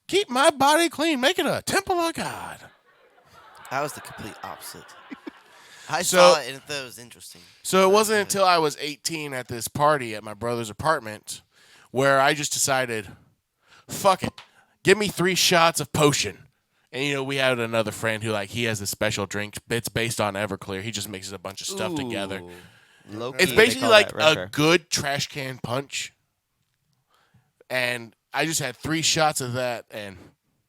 keep my body clean, make it a temple of God. I was the complete opposite. I So- saw it and thought it was interesting. So it wasn't until I was 18 at this party at my brother's apartment where I just decided, fuck it, give me 3 shots of potion. And we had another friend who he has a special drink. It's based on Everclear. He just mixes a bunch of stuff together. Low-key, It's they basically call like that retro. a good trash can punch. And I just had 3 shots of that, and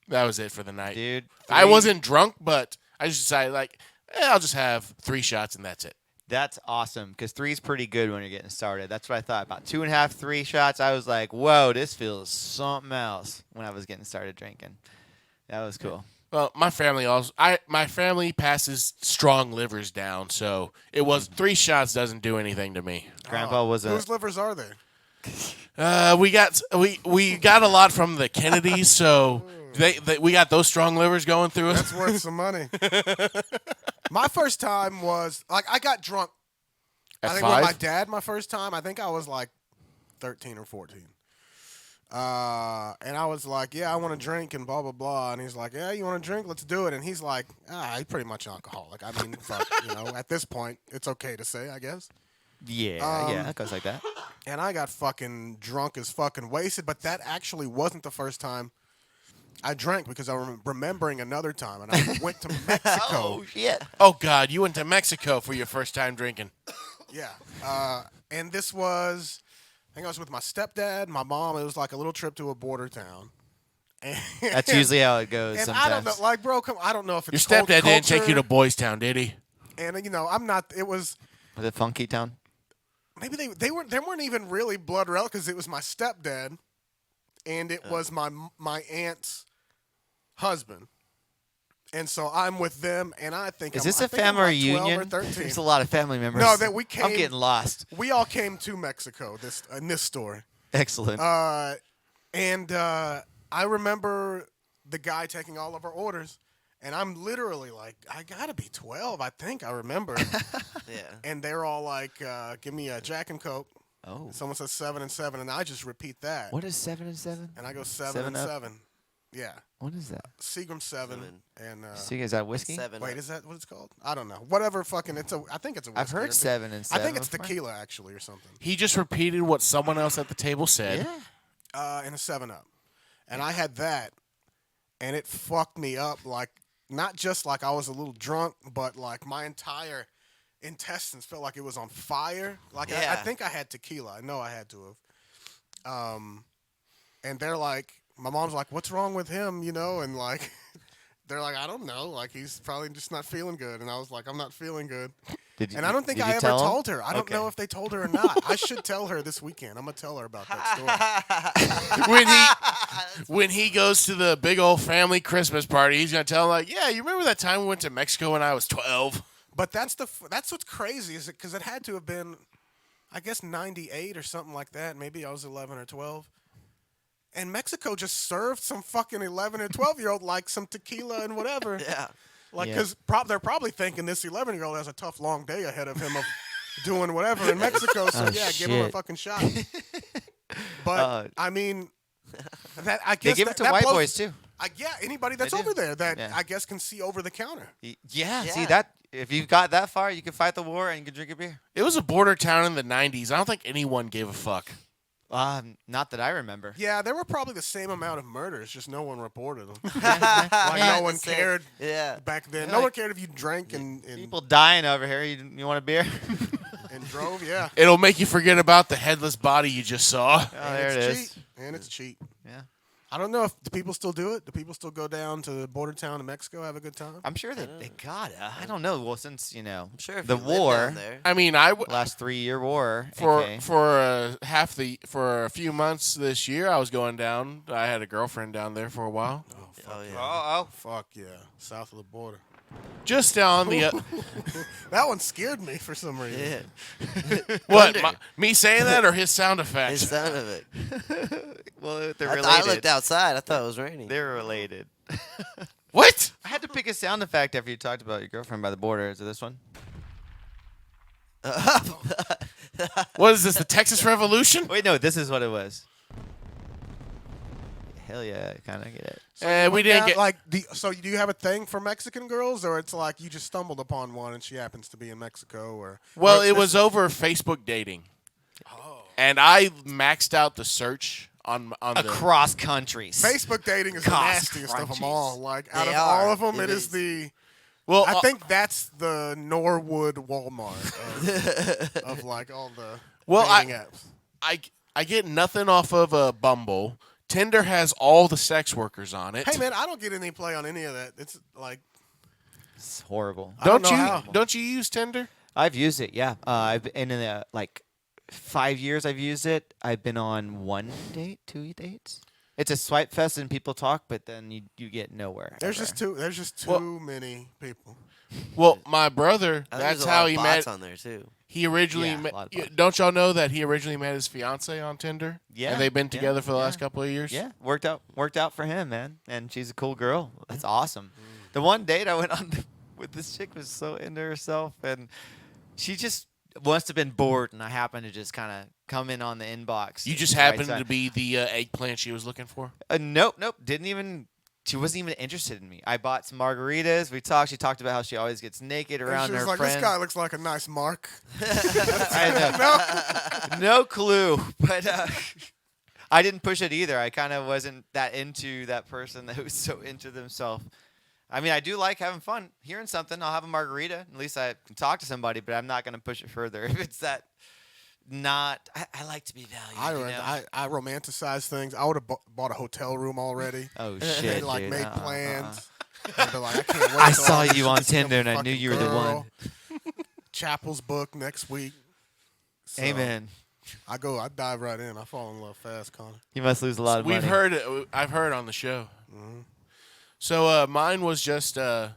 that was it for the night. Dude. I 3 wasn't drunk, but I just decided, I'll just have 3 shots, and that's it. That's awesome, because 3's pretty good when you're getting started. That's what I thought. About 2.5, 3 shots, I was like, whoa, this feels something else when I was getting started drinking. That was cool. Well, my family passes strong livers down, so it was 3 shots doesn't do anything to me. Grandpa was a... Whose livers are they? We got a lot from the Kennedys, so we got those strong livers going through us. That's worth some money. My first time was I got drunk. At I think 5? with my dad. My first time, I think I was like 13 or 14. And I was like, yeah, I want to drink and blah, blah, blah. And he's like, yeah, you want to drink? Let's do it. And he's like, he's pretty much an alcoholic. I mean, fuck, at this point, it's okay to say, I guess. Yeah, it goes like that. And I got fucking drunk as fucking wasted. But that actually wasn't the first time I drank because I'm remembering another time. And I went to Mexico. Oh, shit. Oh, God, you went to Mexico for your first time drinking. Yeah. And this was... I think I was with my stepdad, my mom. It was like a little trip to a border town. And, That's usually how it goes and sometimes. I don't know, bro. I don't know if Your it's stepdad didn't take you to culture, Boys Town, did he? And I'm not. It was Was it Funky Town? maybe they weren't even really blood relatives. It was my stepdad, and it was my aunt's husband, And so I'm with them, and I think Is I'm, this I a think I'm family like 12 reunion? or 13. There's a lot of family members. No, that we I'm came- getting lost. We all came to Mexico in this story. Excellent. And I remember the guy taking all of our orders, and I'm literally like, I gotta be 12, I think I remember. Yeah. And they're all like, give me a Jack and Coke. Oh. Someone says 7 and 7, and I just repeat that. What is 7 and 7? And I go 7 7 and Up? 7. Yeah. What is that? Seagram 7. And See, is that whiskey? 7 wait, Up. is that what it's called? I don't know. Whatever fucking I think it's a whiskey. I've heard or 7 and 7. I think it's before. tequila actually or something. He just repeated what someone else at the table said. Yeah. And a 7 Up. And I had that, and it fucked me up. Like, not just like I was a little drunk, but like my entire intestines felt like it was on fire. Like, I Yeah. think I had tequila. I know I had to have. And they're like, my mom's like, what's wrong with him, you know? And like, they're like, I don't know. Like, he's probably just not feeling good. And I was like, I'm not feeling good. And I don't think did I you ever tell 'em? told her. I don't Okay. know if they told her or not. I should tell her this weekend. I'm going to tell her about that story. When he goes to the big old family Christmas party, he's gonna tell him like, "Yeah, you remember that time we went to Mexico when I was 12?" But that's what's crazy is because it had to have been, I guess, 98 or something like that. Maybe I was 11 or 12. And Mexico just served some fucking 11 or 12-year-old like some tequila and whatever. Yeah. Like, Yeah. because they're probably thinking this 11-year-old has a tough, long day ahead of him of doing whatever in Mexico. So, Oh, yeah, give him a shit. fucking shot. But, I mean, I They guess give it to white boys, too. Yeah, anybody that's They do. over there that Yeah. I guess can see over the counter. Yeah, see Yeah. that? If you got that far, you can fight the war and you can drink a beer. It was a border town in the 90s. I don't think anyone gave a fuck. Not that I remember. Yeah, there were probably the same amount of murders, just no one reported them. Yeah. Like, no one Same. cared Yeah. back then. Yeah, No one like- cared if you drank and People dying over here. You want a beer? and drove. Yeah. It'll make you forget about the headless body you just saw. Oh, And there it it's is. cheap. And it's cheap. Yeah. I don't know if do people still do it. Do people still go down to the border town in Mexico, have a good time? I'm sure that they gotta. I don't know. Well, since I'm sure if the you live war, down there. I mean, last 3-year war, for okay. for a few months this year, I was going down. I had a girlfriend down there for a while. Oh yeah. Oh, Fuck yeah, south of the border. Just down the That one scared me for some reason. Yeah. what? Me saying that or his sound effects? His sound of it. well, they're I related. looked outside. I thought it was raining. They're related. What? I had to pick a sound effect after you talked about your girlfriend by the border. Is it this one? What is this? The Texas Revolution? Wait, no. This is what it was. Hell yeah, I kind of get it. We didn't get. like. So do you have a thing for Mexican girls, or it's like you just stumbled upon one and she happens to be in Mexico, or? Well, or it this- was over Facebook dating, and I maxed out the search on the. Across countries. Facebook dating is the Gosh, nastiest of them crunchies. all. Like out They of all are. of them, It it is is. the. Well, I think that's the Norwood Walmart of like all the Well, dating apps. I get nothing off of Bumble. Tinder has all the sex workers on it. Hey man, I don't get any play on any of that. It's like It's horrible. I don't Don't know you? how. Don't you use Tinder? I've used it, yeah. I've been in the, like 5 years I've used it. I've been on 1 date, 2 dates. It's a swipe fest and people talk, but then you get nowhere. there's ever. just too Well- many people. Well, my brother. I think That's there's a how lot he of met. bots on there too. He originally Yeah, a met. lot of bots. Don't y'all know that he originally met his fiance on Tinder? Yeah, And they've been yeah, together for the last yeah. couple of years. Yeah, worked out for him, man. And she's a cool girl. That's awesome. The one date I went on with this chick was so into herself, and she just must have been bored, and I happened to just kind of come in on the inbox. You just at the right happened time. to be the eggplant she was looking for. Nope. Didn't even. She wasn't even interested in me. I bought some margaritas. We talked. She talked about how she always gets naked And around she was her like, friends. this guy looks like a nice mark. I know. No clue. But I didn't push it either. I kind of wasn't that into that person that was so into themselves. I mean, I do like having fun. Hearing something, I'll have a margarita. At least I can talk to somebody, but I'm not going to push it further. If it's that not, I like to be valued. I romanticize things. I would have bought a hotel room already. Oh, And shit, like dude. made Uh-uh. plans. And be like, I can't wait I till saw all this you on shit's become Tinder a and I knew fucking you were the girl. one. Chapel's book next week. So Amen. I dive right in. I fall in love fast, Connor. You must lose a lot of We've money. heard it. I've heard on the show. So mine was just Facebook.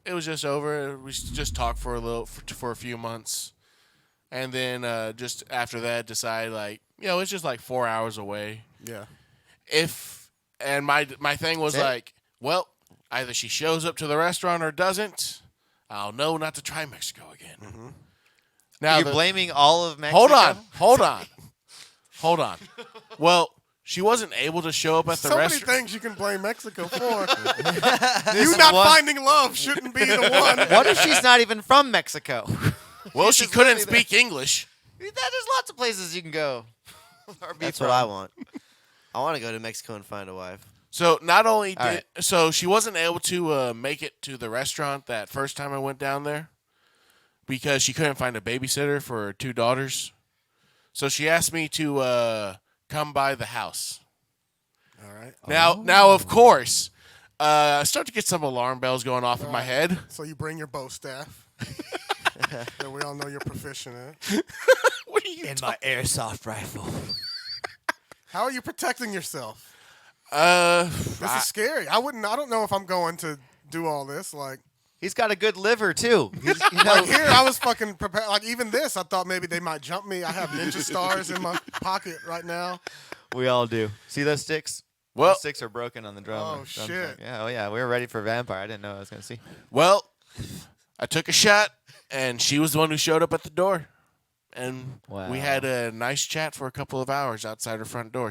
It was just over. We just talked for a few months, and then just after that, decide like it's just like 4 hours away. Yeah. And my thing was That's it? like, well, either she shows up to the restaurant or doesn't. I'll know not to try Mexico again. Mm-hmm. Now Are you blaming all of Mexico? Hold on. Well, she wasn't able to show up at the So many restaurant. things you can blame Mexico for. You not finding love shouldn't be the one. What if she's not even from Mexico? Well, she just couldn't literally speak English. There's lots of places you can go. Or be That's from. what I want. I want to go to Mexico and find a wife. So not only All did so she wasn't able to make it to the restaurant that first time I went down there because she couldn't find a babysitter for her 2 daughters. So she asked me to come by the house. All right. Now of course, I start to get some alarm bells going off in my head. So you bring your bow staff that we all know you're proficient at. What are you? my airsoft rifle. How are you protecting yourself? This This is scary. I don't know if I'm going to do all this. Like He's got a good liver too. He's, here, I was fucking prepared. Like even this, I thought maybe they might jump me. I have ninja stars in my pocket right now. we all do. See those sticks? Well- those sticks are broken on the drum. Oh, drum shit. track. Yeah, yeah. We were ready for vampire. I didn't know I was gonna see. Well, I took a shot, and she was the one who showed up at the door, and Wow. we had a nice chat for a couple of hours outside her front door.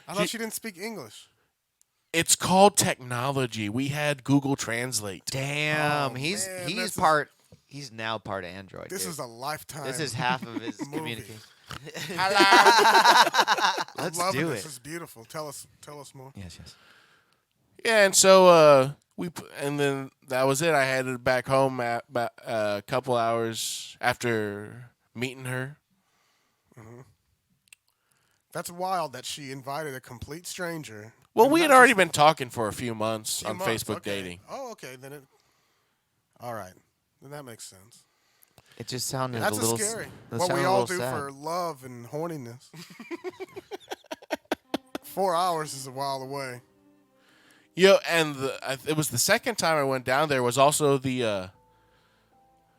I thought she didn't speak English. It's called technology. We had Google Translate. Damn, Oh, he's man, he's this is- part. He's now part of Android. This dude. is a lifetime. This is half of his movie. communication. I'm Let's loving do this. it. It's beautiful. Tell us more. Yes, yes. Yeah, and so and then that was it. I headed back home at about a couple hours after meeting her. That's wild that she invited a complete stranger. Well, And we had not already just been talking for a few months few on months. Facebook Okay. dating. Oh, okay. Then it. All right. Then that makes sense. It just sounded That's a little scary. That What we sounded a all little do sad. for love and horniness. 4 hours is a while away. And it was the second time I went down there was also the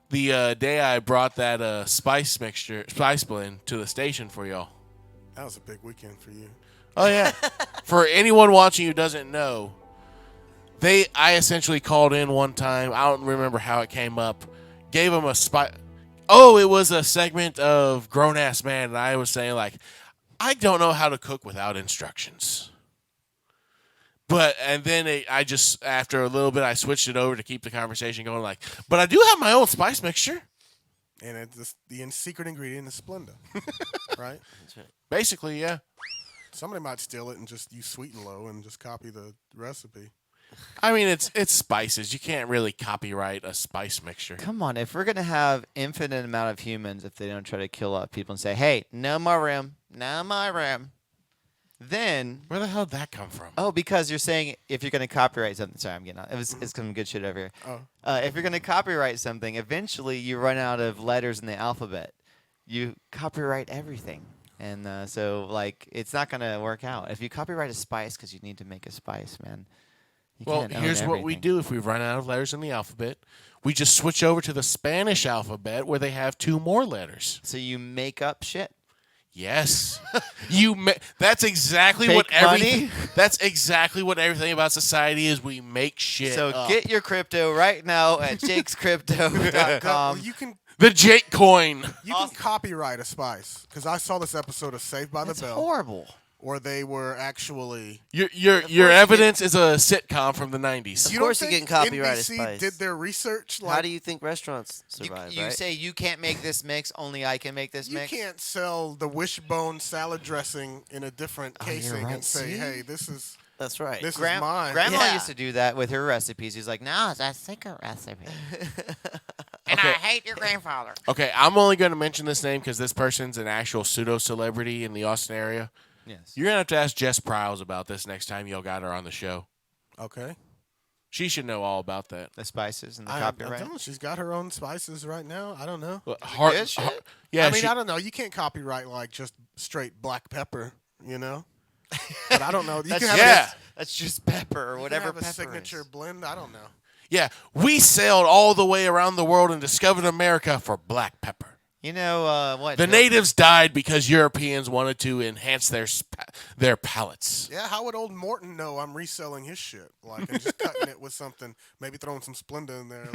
day I brought that spice blend to the station for y'all. That was a big weekend for you. Oh yeah. For anyone watching who doesn't know, I essentially called in one time. I don't remember how it came up. Gave them a spice. Oh, it was a segment of Grown Ass Man, and I was saying like, I don't know how to cook without instructions. And then I just after a little bit I switched it over to keep the conversation going. Like, but I do have my own spice mixture. And the secret ingredient is Splenda. Right? Basically, yeah. Somebody might steal it and just use Sweet and Low and just copy the recipe. I mean, it's spices. You can't really copyright a spice mixture. Come on, if we're gonna have infinite amount of humans, if they don't try to kill off people and say, "Hey, no more room, no more room," then Where the hell did that come from? because you're saying if you're gonna copyright something. Sorry, I'm getting on. It's some good shit over here. Oh. If you're gonna copyright something, eventually you run out of letters in the alphabet. You copyright everything, and so like it's not gonna work out. If you copyright a spice because you need to make a spice, man. You Well, can't own here's what we everything. do if we run out of letters in the alphabet. We just switch over to the Spanish alphabet where they have 2 more letters. So you make up shit. Yes. That's exactly Fake what everything money? That's exactly what everything about society is. We make shit So up. get your crypto right now at jakescrypto.com. You can the Jake coin. copyright a spice because I saw this episode of Saved by That's the Bell horrible. where they were actually. Your evidence is a sitcom from the 90s. Of You course don't you think can copyright a NBC spice. did their research? Like, How do you think restaurants survive, You right? say you can't make this mix, only I can make this you mix. can't sell the wishbone salad dressing in a different Oh, you're casing right. and say, See? "Hey, this is That's right. this is Grandma mine." Yeah. used to do that with her recipes. He's like, no, it's a secret recipe. And Okay. I hate your grandfather. Okay, I'm only going to mention this name because this person's an actual pseudo-celebrity in the Austin area. Yes. You're going to have to ask Jess Prowse about this next time y'all got her on the show. Okay. She should know all about that. The spices and the I copyright. don't know. She's got her own spices right now. I don't know. Good shit? Yeah, I mean, I don't know. You can't copyright like just straight black pepper, you know. But I don't know. You can have yeah. That's just pepper or You whatever have a pepper signature is. blend. I don't know. Yeah, we sailed all the way around the world and discovered America for black pepper. You know what? The natives died because Europeans wanted to enhance their palates. Yeah, how would old Morton know I'm reselling his shit? Like, and just cutting it with something, maybe throwing some Splenda in there.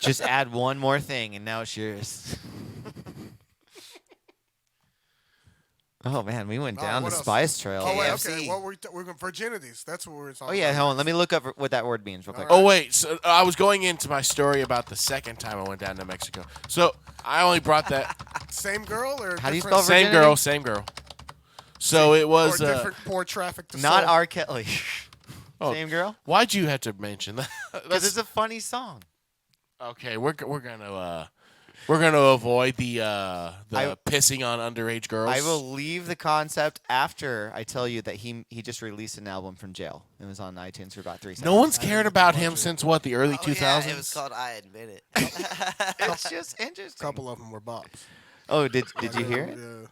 Just add one more thing, and now it's yours. Oh man, we went down the what else? spice trail. Oh, wait, KFC. okay. What we're going virginities. That's what we're talking Oh yeah, about. hold on. Let me look up what that word means real quick. Oh wait, so I was going into my story about the second time I went down to Mexico. So I only brought that Same girl or How do you different- spell virginity? same girl. So it was. or different poor traffic to Not soul? R. Kelly. Oh. Same girl? Why'd you have to mention that? Because it's a funny song. Okay, we're gonna avoid the I- pissing on underage girls. I will leave the concept after I tell you that he just released an album from jail. It was on iTunes for about 3 seconds. No one's I cared didn't about watch him it. since what, the early Oh, 2000s? yeah, it was called I Admit It. It's just A interesting. couple of them were bops. Oh, did you hear it? Yeah.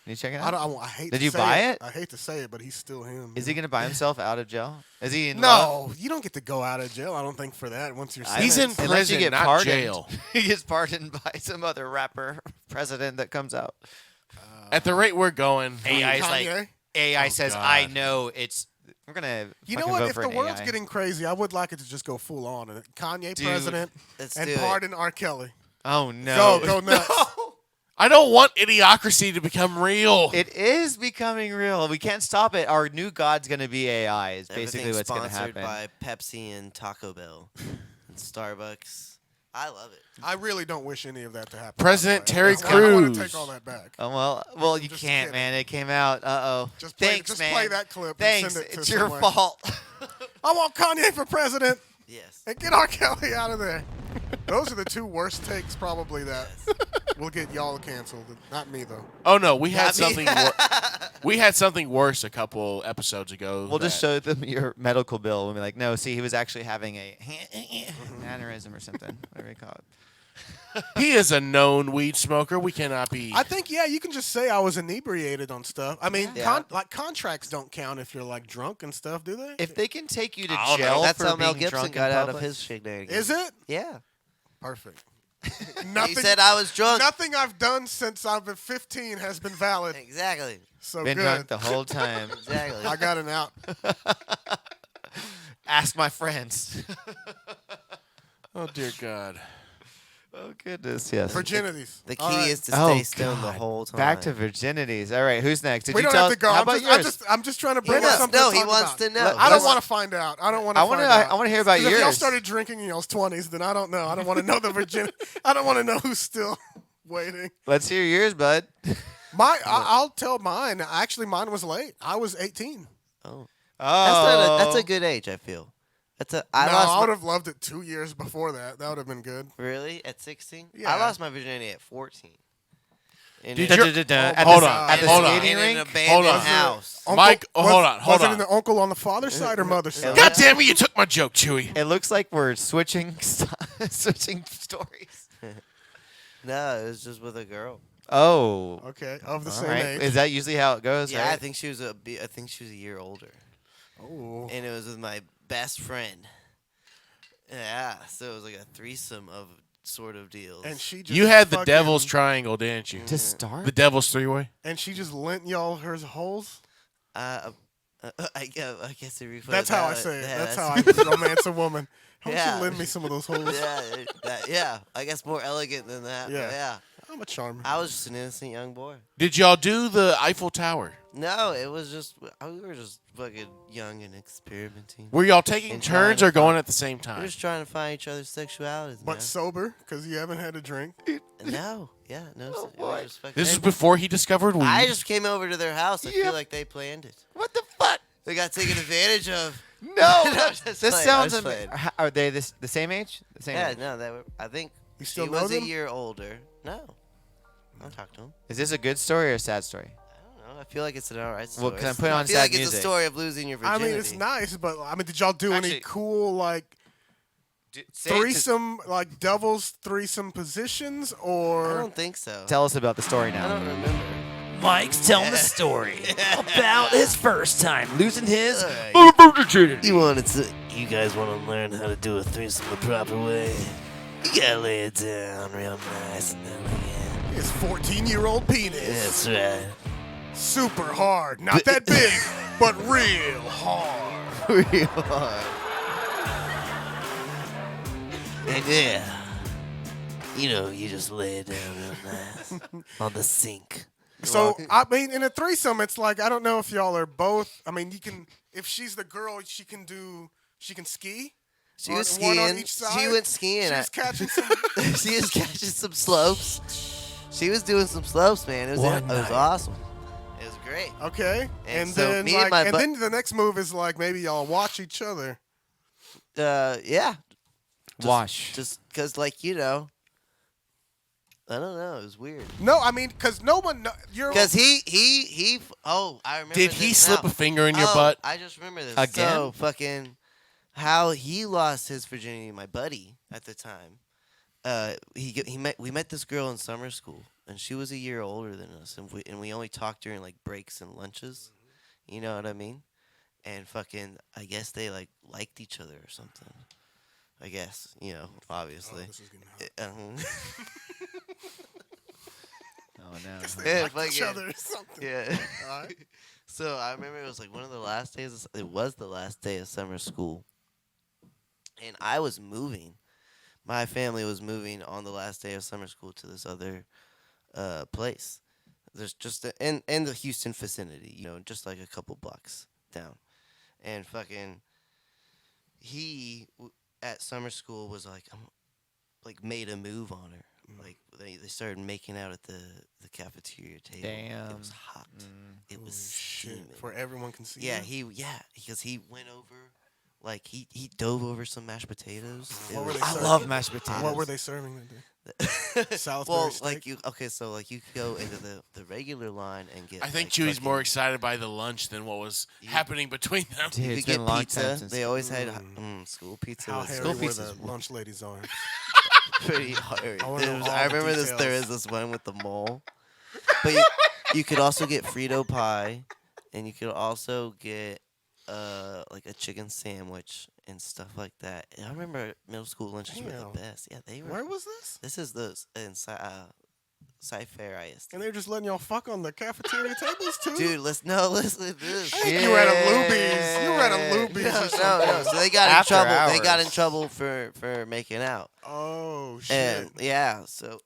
Did you check it I, out? don't, I hate Did to you say buy it? I hate to say it, but he's still him. Is he going to buy himself out of jail? Is he in love? No, you don't get to go out of jail. I don't think for that. Once you're I He's in sentenced. Unless you prison, get not pardoned. jail. He gets pardoned by some other rapper president that comes out. At the rate we're going, AI is like Kanye? AI Oh, says, God. "I know it's." We're gonna. You know fucking what? vote If for the an world's AI. getting crazy, I would like it to just go full on. And Kanye Dude, president Let's and do it. pardon R. Kelly. Oh no! Go nuts. I don't want idiocracy to become real. It is becoming real. We can't stop it. Our new god's gonna be AI. Is basically Everything's what's gonna sponsored happen. by Pepsi and Taco Bell and Starbucks. I love it. I really don't wish any of that to happen. President by the way. Terry That's why I want Crews. to take all that back. Oh well, you Just can't, kidding. man. It came out. Just play, Thanks, just man. play that clip. Thanks. And send it to It's your somewhere. fault. I want Kanye for president Yes. and get R. Kelly out of there. Those are the two worst takes, probably, that will get y'all canceled. Not me, though. Oh no, we had Not me. something. We had something worse a couple episodes ago. We'll just that- show them your medical bill and be like, no, see, he was actually having a aneurysm or something. Whatever you call it. He is a known weed smoker. We cannot be. I think, yeah, you can just say I was inebriated on stuff. I mean, Yeah. like contracts don't count if you're like drunk and stuff, do they? If they can take you to I don't know. jail That's for how being Mel Gibson drunk got in out of public, his shenanigans. Is it? Yeah. Perfect. He Nothing, said I was drunk. nothing I've done since I've been 15 has been valid. Exactly. So been good. drunk the whole time. Exactly. I got an out. Ask my friends. oh dear God. Oh goodness, yes. Virginities. The key All right. is to Oh, stay stoned the God. whole time. Back to virginities. All right, who's next? Did We you don't tell? have to go. How I'm about just, yours? I'm just trying to He bring up wants- something no, to he talk wants about. to know. I don't Let's- want to find out. I don't want to I find want out. to. I want to hear about 'Cause if y'all yours. started drinking in y'all's 20s, then I don't know. I don't want to know the Virginia. I don't want to know who's still waiting. Let's hear yours, bud. I'll tell mine. Actually, mine was late. I was 18. Oh. Oh, That's a good age, I feel. I No, lost I my- would have loved it 2 years before that. That would have been good. Really? At 16? Yeah. I lost my virginity at 14. Did In you- a- At Hold the, on, At the hold on. skating in an rink. abandoned Hold on. house. Mike, hold on, hold was on. it an uncle on the father's side or mother's side? God damn it! You took my joke, Chewy. It looks like we're switching switching stories. No, it was just with a girl. Oh, Okay, of the all same right. age. Is that usually how it goes? Yeah, right? I think she was a year older, Oh. and it was with my best friend. Yeah, so it was like a threesome of sort of deals. And she just You had the fucking- Devil's Triangle, didn't you? to start. The Devil's Three-Way. And she just lent y'all her holes? I guess if you put That's it how that I way- say it. yeah, That's how I romance a woman. Why don't Yeah. you lend me some of those holes? yeah. I guess more elegant than that. but Yeah. yeah. I'm a charmer. I was just an innocent young boy. Did y'all do the Eiffel Tower? No, it was just we were just fucking young and experimenting. Were y'all taking And turns trying or to going at the same We're time? just trying to find each other's sexualities, But sober, because you haven't had a drink. man. No, yeah, no. Oh, it was boy. just fucking- This is before he discovered weed. I just came over to their house. I Yeah. feel like they planned it. What the fuck? They got taken advantage of. No, I'm that- just this playing, sounds. I'm just playing. Are they the same age? The same Yeah, age. no, they were. I think You still she know was them? a year older. No, I'll talk to him. Is this a good story or a sad story? I don't know. I feel like it's an alright story. Well, can I put on feel sad like it's music? a story of losing your I virginity. mean, it's nice, but I mean, did y'all do any Actually- cool like Say it to- threesome, like devil's threesome positions, I or don't think so. Tell us about the story I don't now. remember. Mike's telling the story about his first time losing his Alright. You guys want to learn how to do a threesome the proper way? You gotta lay it down real nice and elegant. His 14-year-old penis. That's right. Super hard. Not that big, but real hard. Real hard. And yeah, you just lay it down real nice on the sink. So, I mean, in a threesome, it's like, I don't know if y'all are both. I mean, you can, if she's the girl, she can ski. She was One on skiing. each side. She went skiing. She was catching some. She was catching some slopes. She was doing some slopes, man. It was awesome. It was great. Okay. And And so then, me and like, my and bu- then the next move is like maybe y'all watch each other. Yeah. wash. Just because, like, I don't know. It was weird. No, I mean, because no one. You're. Because he. Oh, I remember. Did he this slip now. a finger in your Oh, butt? I just remember this. Again? So fucking how he lost his virginity. My buddy at the time. We met this girl in summer school, and she was a year older than us, and we only talked during like breaks and lunches. You know what I mean? And fucking, I guess they like liked each other or something. I guess, obviously. This is getting hot. Oh no. Yeah, Like each fucking- other or something. Yeah. All right. So I remember it was like one of the last days. It was the last day of summer school, and I was moving. My family was moving on the last day of summer school to this other place. There's just in the Houston vicinity, just like a couple blocks down, and fucking he at summer school was like made a move on her. Like they started making out at the cafeteria table. Damn. It was hot. It was Shit. steaming. For everyone can see. Yeah, you? because he went over, like he dove over some mashed potatoes. It What were was- they I serving? love mashed potatoes. What were they serving that day? Salisbury well, steak? like you could go into the regular line and get. I think like, Chewy's more fucking- excited by the lunch than what was happening between them. Dude, You it's could been get a long pizza. time since. They always had school pizza. How was hairy school were pizza's the lunch ladies' arms? pretty hard. I wanna know all I the remember details. there is this one with the mole, but you could also get Frito pie, and you could also get like a chicken sandwich and stuff like that. And I remember middle school lunches were Damn. the best. Yeah, they were. Where was this? This is the Sci-Fair ISD. And they were just letting y'all fuck on the cafeteria tables too? Dude, listen to this. I think you were at a Luby's. You were at a Luby's or something. No. So they got in After trouble. They got hours. in trouble for making out. Oh shit! And yeah, so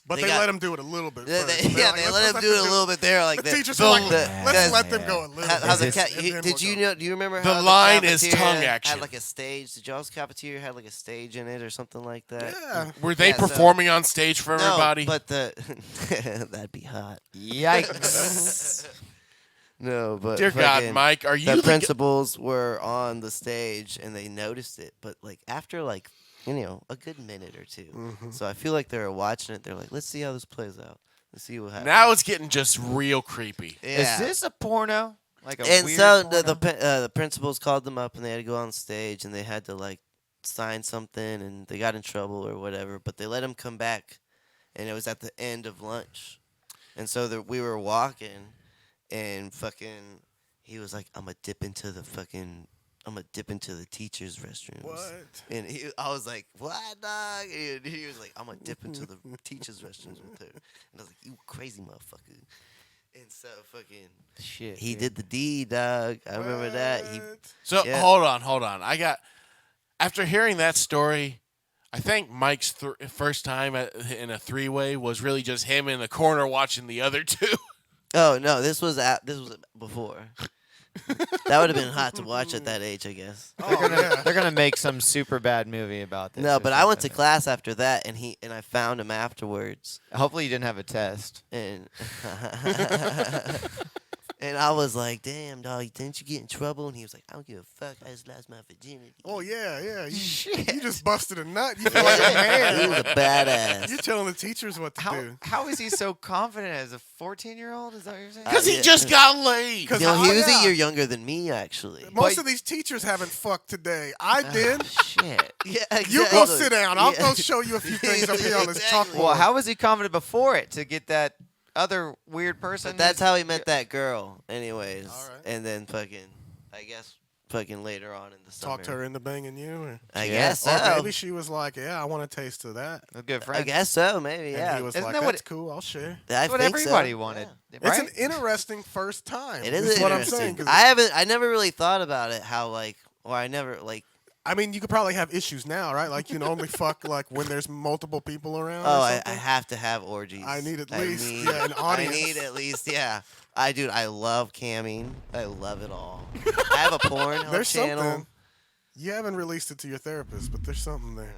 But they they got- let him do it a little bit. they, First. they They're like, let let's him do it a little bit there. Like The teachers the, were like, the- let's the- let them go a little How bit. the Is cat? and then Did we'll you go. know? Do you remember The how line is cafeteria tongue action. Had like a stage. Did y'all's cafeteria had like a stage in it or something like that? Yeah. Were they Yeah, so- performing on stage for everybody? No, but that'd be hot. Yikes. No, but Dear God, fucking- Mike, are you the the principals were on the stage and they noticed it, but like after like a good minute or 2. Mm-hmm. So I feel like they were watching it. They're like, let's see how this plays out. Let's see what happens. Now it's getting just real creepy. yeah. Is this a porno? Like a And weird so porno? the principals called them up and they had to go on stage and they had to like sign something and they got in trouble or whatever. But they let them come back, and it was at the end of lunch, and so we were walking, and fucking he was like, I'm gonna dip into the teachers' restrooms. What? And I was like, what, dog? And he was like, I'm going to dip into the teacher's restrooms with her. And I was like, you crazy motherfucker. And so fucking, Shit. he dude. did the deed, dog. I remember that. What? So Yeah. hold on. After hearing that story, I think Mike's first time in a three-way was really just him in the corner watching the other two. Oh, no, this was before. That would have been hot to watch at that age, I guess. Oh, yeah. They're gonna make some super bad movie about this. No, or but I went to something. class after that, and I found him afterwards. Hopefully you didn't have a test. And and I was like, damn, dog, didn't you get in trouble? And he was like, I don't give a fuck. I just lost my virginity. Oh yeah. You Shit. just busted a nut. You feel like a He man. was a badass. You're telling the teachers what to do. How is he so confident as a 14-year-old? Is that what you're saying? Because he yeah. just got laid. 'Cause You know, he was yeah. a year younger than me, actually. Most of these teachers haven't fucked today. I did. Shit. Yeah, You go exactly. sit down. I'll Yeah. go show you a few things up here on this Exactly. chalkboard. Well, how was he confident before it to get that other weird person. But that's how he met that girl, anyways. All right. And then I guess later on in the summer. Talked her into banging you? Or? I Yeah. guess so. Or maybe she was like, yeah, I want a taste of that. A good I friend. guess so, maybe, And yeah. he was Isn't like, that what that's it- cool, I'll share. I That's what think so. everybody wanted. Yeah. Right? It's an interesting first time. It is what I'm interesting. saying. 'Cause I never really thought about it, how, like, or I never, like, I mean, you could probably have issues now, right? Like, you can only fuck, like, when there's multiple people around or I something. have to have orgies. I need at I least, need- yeah, an audience. I need at least, yeah. I love camming. I love it all. I have a porn There's channel. something. You haven't released it to your therapist, but there's something there.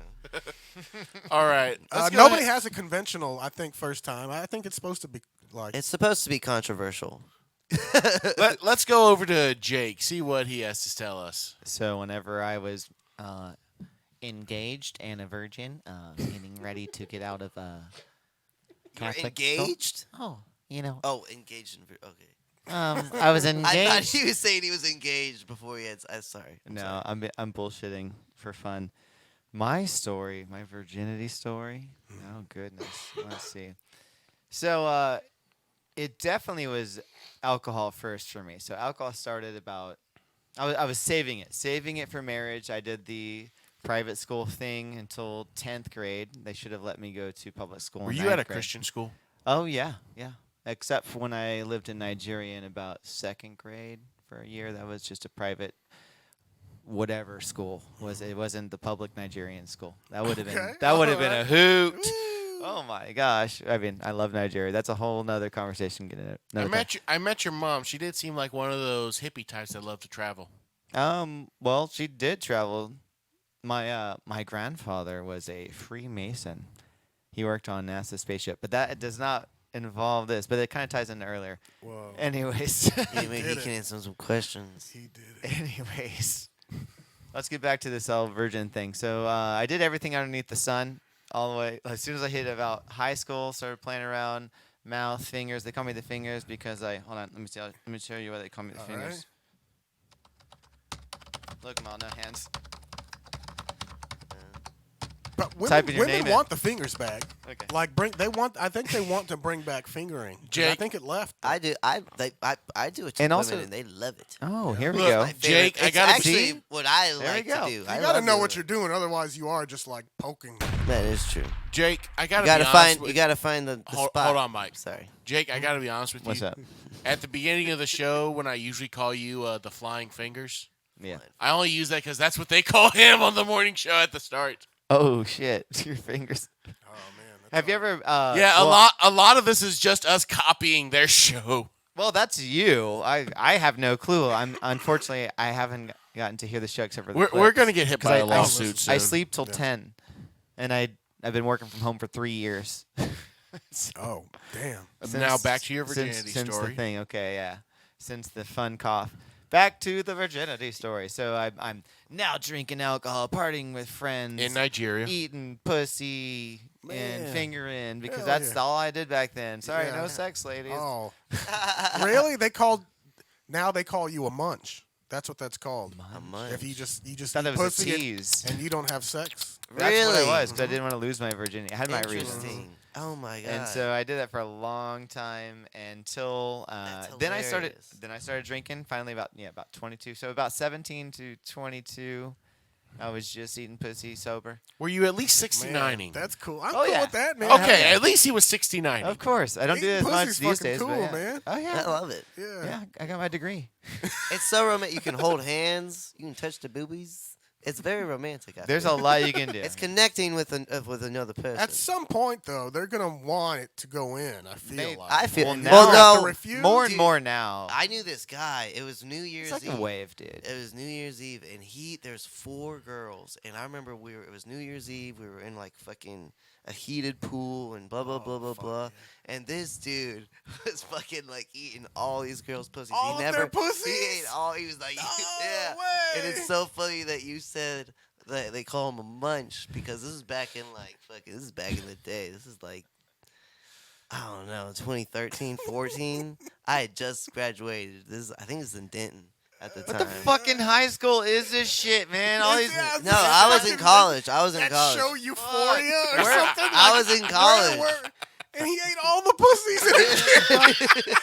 All right. Let's go Nobody ahead. has a conventional, I think, first time. I think it's supposed to be like. It's supposed to be controversial. Let's go over to Jake. See what he has to tell us. So whenever I was engaged and a virgin, getting ready to get out of You were Catholic school. engaged? Oh, you know, Oh, engaged. Okay. I was I engaged. thought he was saying he was engaged before he had. Sorry. No, I'm bullshitting for fun. My story, my virginity story. Oh goodness. Let's see. So it definitely was alcohol first for me. So alcohol started about. I was saving it for marriage. I did the private school thing until 10th grade. They should have let me go to public school. Were in you at a 9th grade. Christian school? Oh yeah. Except for when I lived in Nigeria in about 2nd grade for a year. That was just a private whatever school. It wasn't the public Nigerian school. That would have Okay, been a alright. hoot. Ooh. Oh my gosh. I mean, I love Nigeria. That's a whole nother conversation. I met your mom. She did seem like one of those hippie types that love to travel. Well, she did travel. My grandfather was a Freemason. He worked on NASA's spaceship, but that does not involve this, but it kind of ties into earlier. Whoa. Anyways. Maybe he did it. can answer some questions. He did it. Anyways. Let's get back to this virgin thing. So I did everything underneath the sun all the way. As soon as I hit about high school, started playing around, mouth, fingers. They call me the fingers because hold on, let me show you why they call me the All fingers. right. Look, Mal, no hands. But Type in your women name in. want the fingers back. Okay. Like I think they want to bring back fingering. 'Cause I Jake. think it left. I do. I do it to And women, also- and they love it. Oh, here we Look, go. My favorite- Jake, I it's gotta actually see. what I There we like go. to do. You I gotta love know doing what it. you're doing, otherwise you are just like poking. That is true. Jake, I You gotta gotta be honest find. with You gotta find the Hold spot. on, Mike. Sorry. Jake, I gotta be honest with What's you. up? At the beginning of the show, when I usually call you the flying fingers, Yeah. I only use that because that's what they call him on the morning show at the start. Oh shit, your fingers. Oh man. that's Have you all right. ever? Yeah, well, a lot of this is just us copying their show. Well, that's you. I have no clue. Unfortunately I haven't gotten to hear the show except for the We're clips. gonna get hit 'Cause by I- a I- lawsuit soon. I sleep till Yeah. 10, and I've been working from home for 3 years. Oh damn. Now back to your since- virginity since story. the thing, okay, yeah. Since the fun cough. Back to the virginity story. So I'm now drinking alcohol, partying with friends, In Nigeria. eating pussy and Man. fingering because Hell that's yeah. all I did back then. Sorry, Yeah. no sex, ladies. Oh. Really? Now they call you a munch. That's what that's called. A month. If you just Thought that eat was a pussy tease. and you don't have sex. That's what Really? it was because I didn't want to lose my virginity. I had my reasons. Interesting. Oh my god. And so I did that for a long time until That's then I started hilarious. drinking finally about 22. So about 17 to 22 I was just eating pussy sober. Were you at least Man, 69ing? that's cool. I'm Oh, cool yeah. with that, man. Okay, yeah. at least he was 69. Of course. I don't do it as Eating much pussy's these fucking days, cool, but yeah. man. Oh I yeah. love it. Yeah. Yeah, I got my degree. It's so romantic. You can hold hands. You can touch the boobies. It's very romantic. I There's a feel. lot you can do. It's connecting with another person. At some point, though, they're gonna want it to go in. I feel Maybe- like. I feel. Well, And now- you Well, don't have to no. refuse. more and Dude, more now. I knew this guy. It was New Year's It's like Eve. a wave, dude. It was New Year's Eve, and there's 4 girls, and I remember it was New Year's Eve. We were in like fucking a heated pool and blah blah blah blah fuck blah. And this dude was fucking like eating all these girls' pussies. All he of never their pussies? He ate all. He was like, No yeah. way. And it's so funny that you said that they call him a munch because this is back in like fucking. This is back in the day. This is like. I don't know, 2013, 14. I had just graduated. I think it's in Denton at the What time. the fucking high school is this shit, man? All these. Yeah, No, I was in fucking- college. I was in That college. show Euphoria or Where- something. I Like, was in college. and he ate all the pussies in it.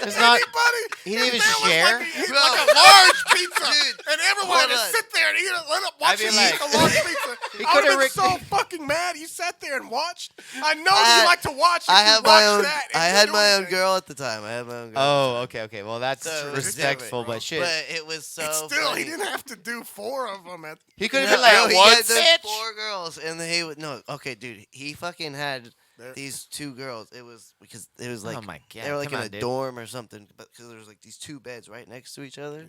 It's not. Anybody? He didn't even His man was share? Like he ate Bro. like a large pizza, Dude, and everyone hold had to on. sit there and eat it. Let him watch mean, him like, eat a large pizza. he I would coulda have been rigged- so fucking mad. You sat there and watched. I know I- you like to watch. If I you had watch my own. That and I you had do my own anything. girl at the time. I had my own girl. Oh, okay. Well, that's So it was respectful, different, but shit. But it was so. It's still, funny. he didn't have to do 4 of them. He could have No, been like, no, he "What, had those bitch?" 4 girls, and he would no. Okay, dude, he fucking had There- these 2 girls. It was because it was like Oh my god! they were like come in on, a dude. dorm or something, but because there was like these 2 beds right next to each other.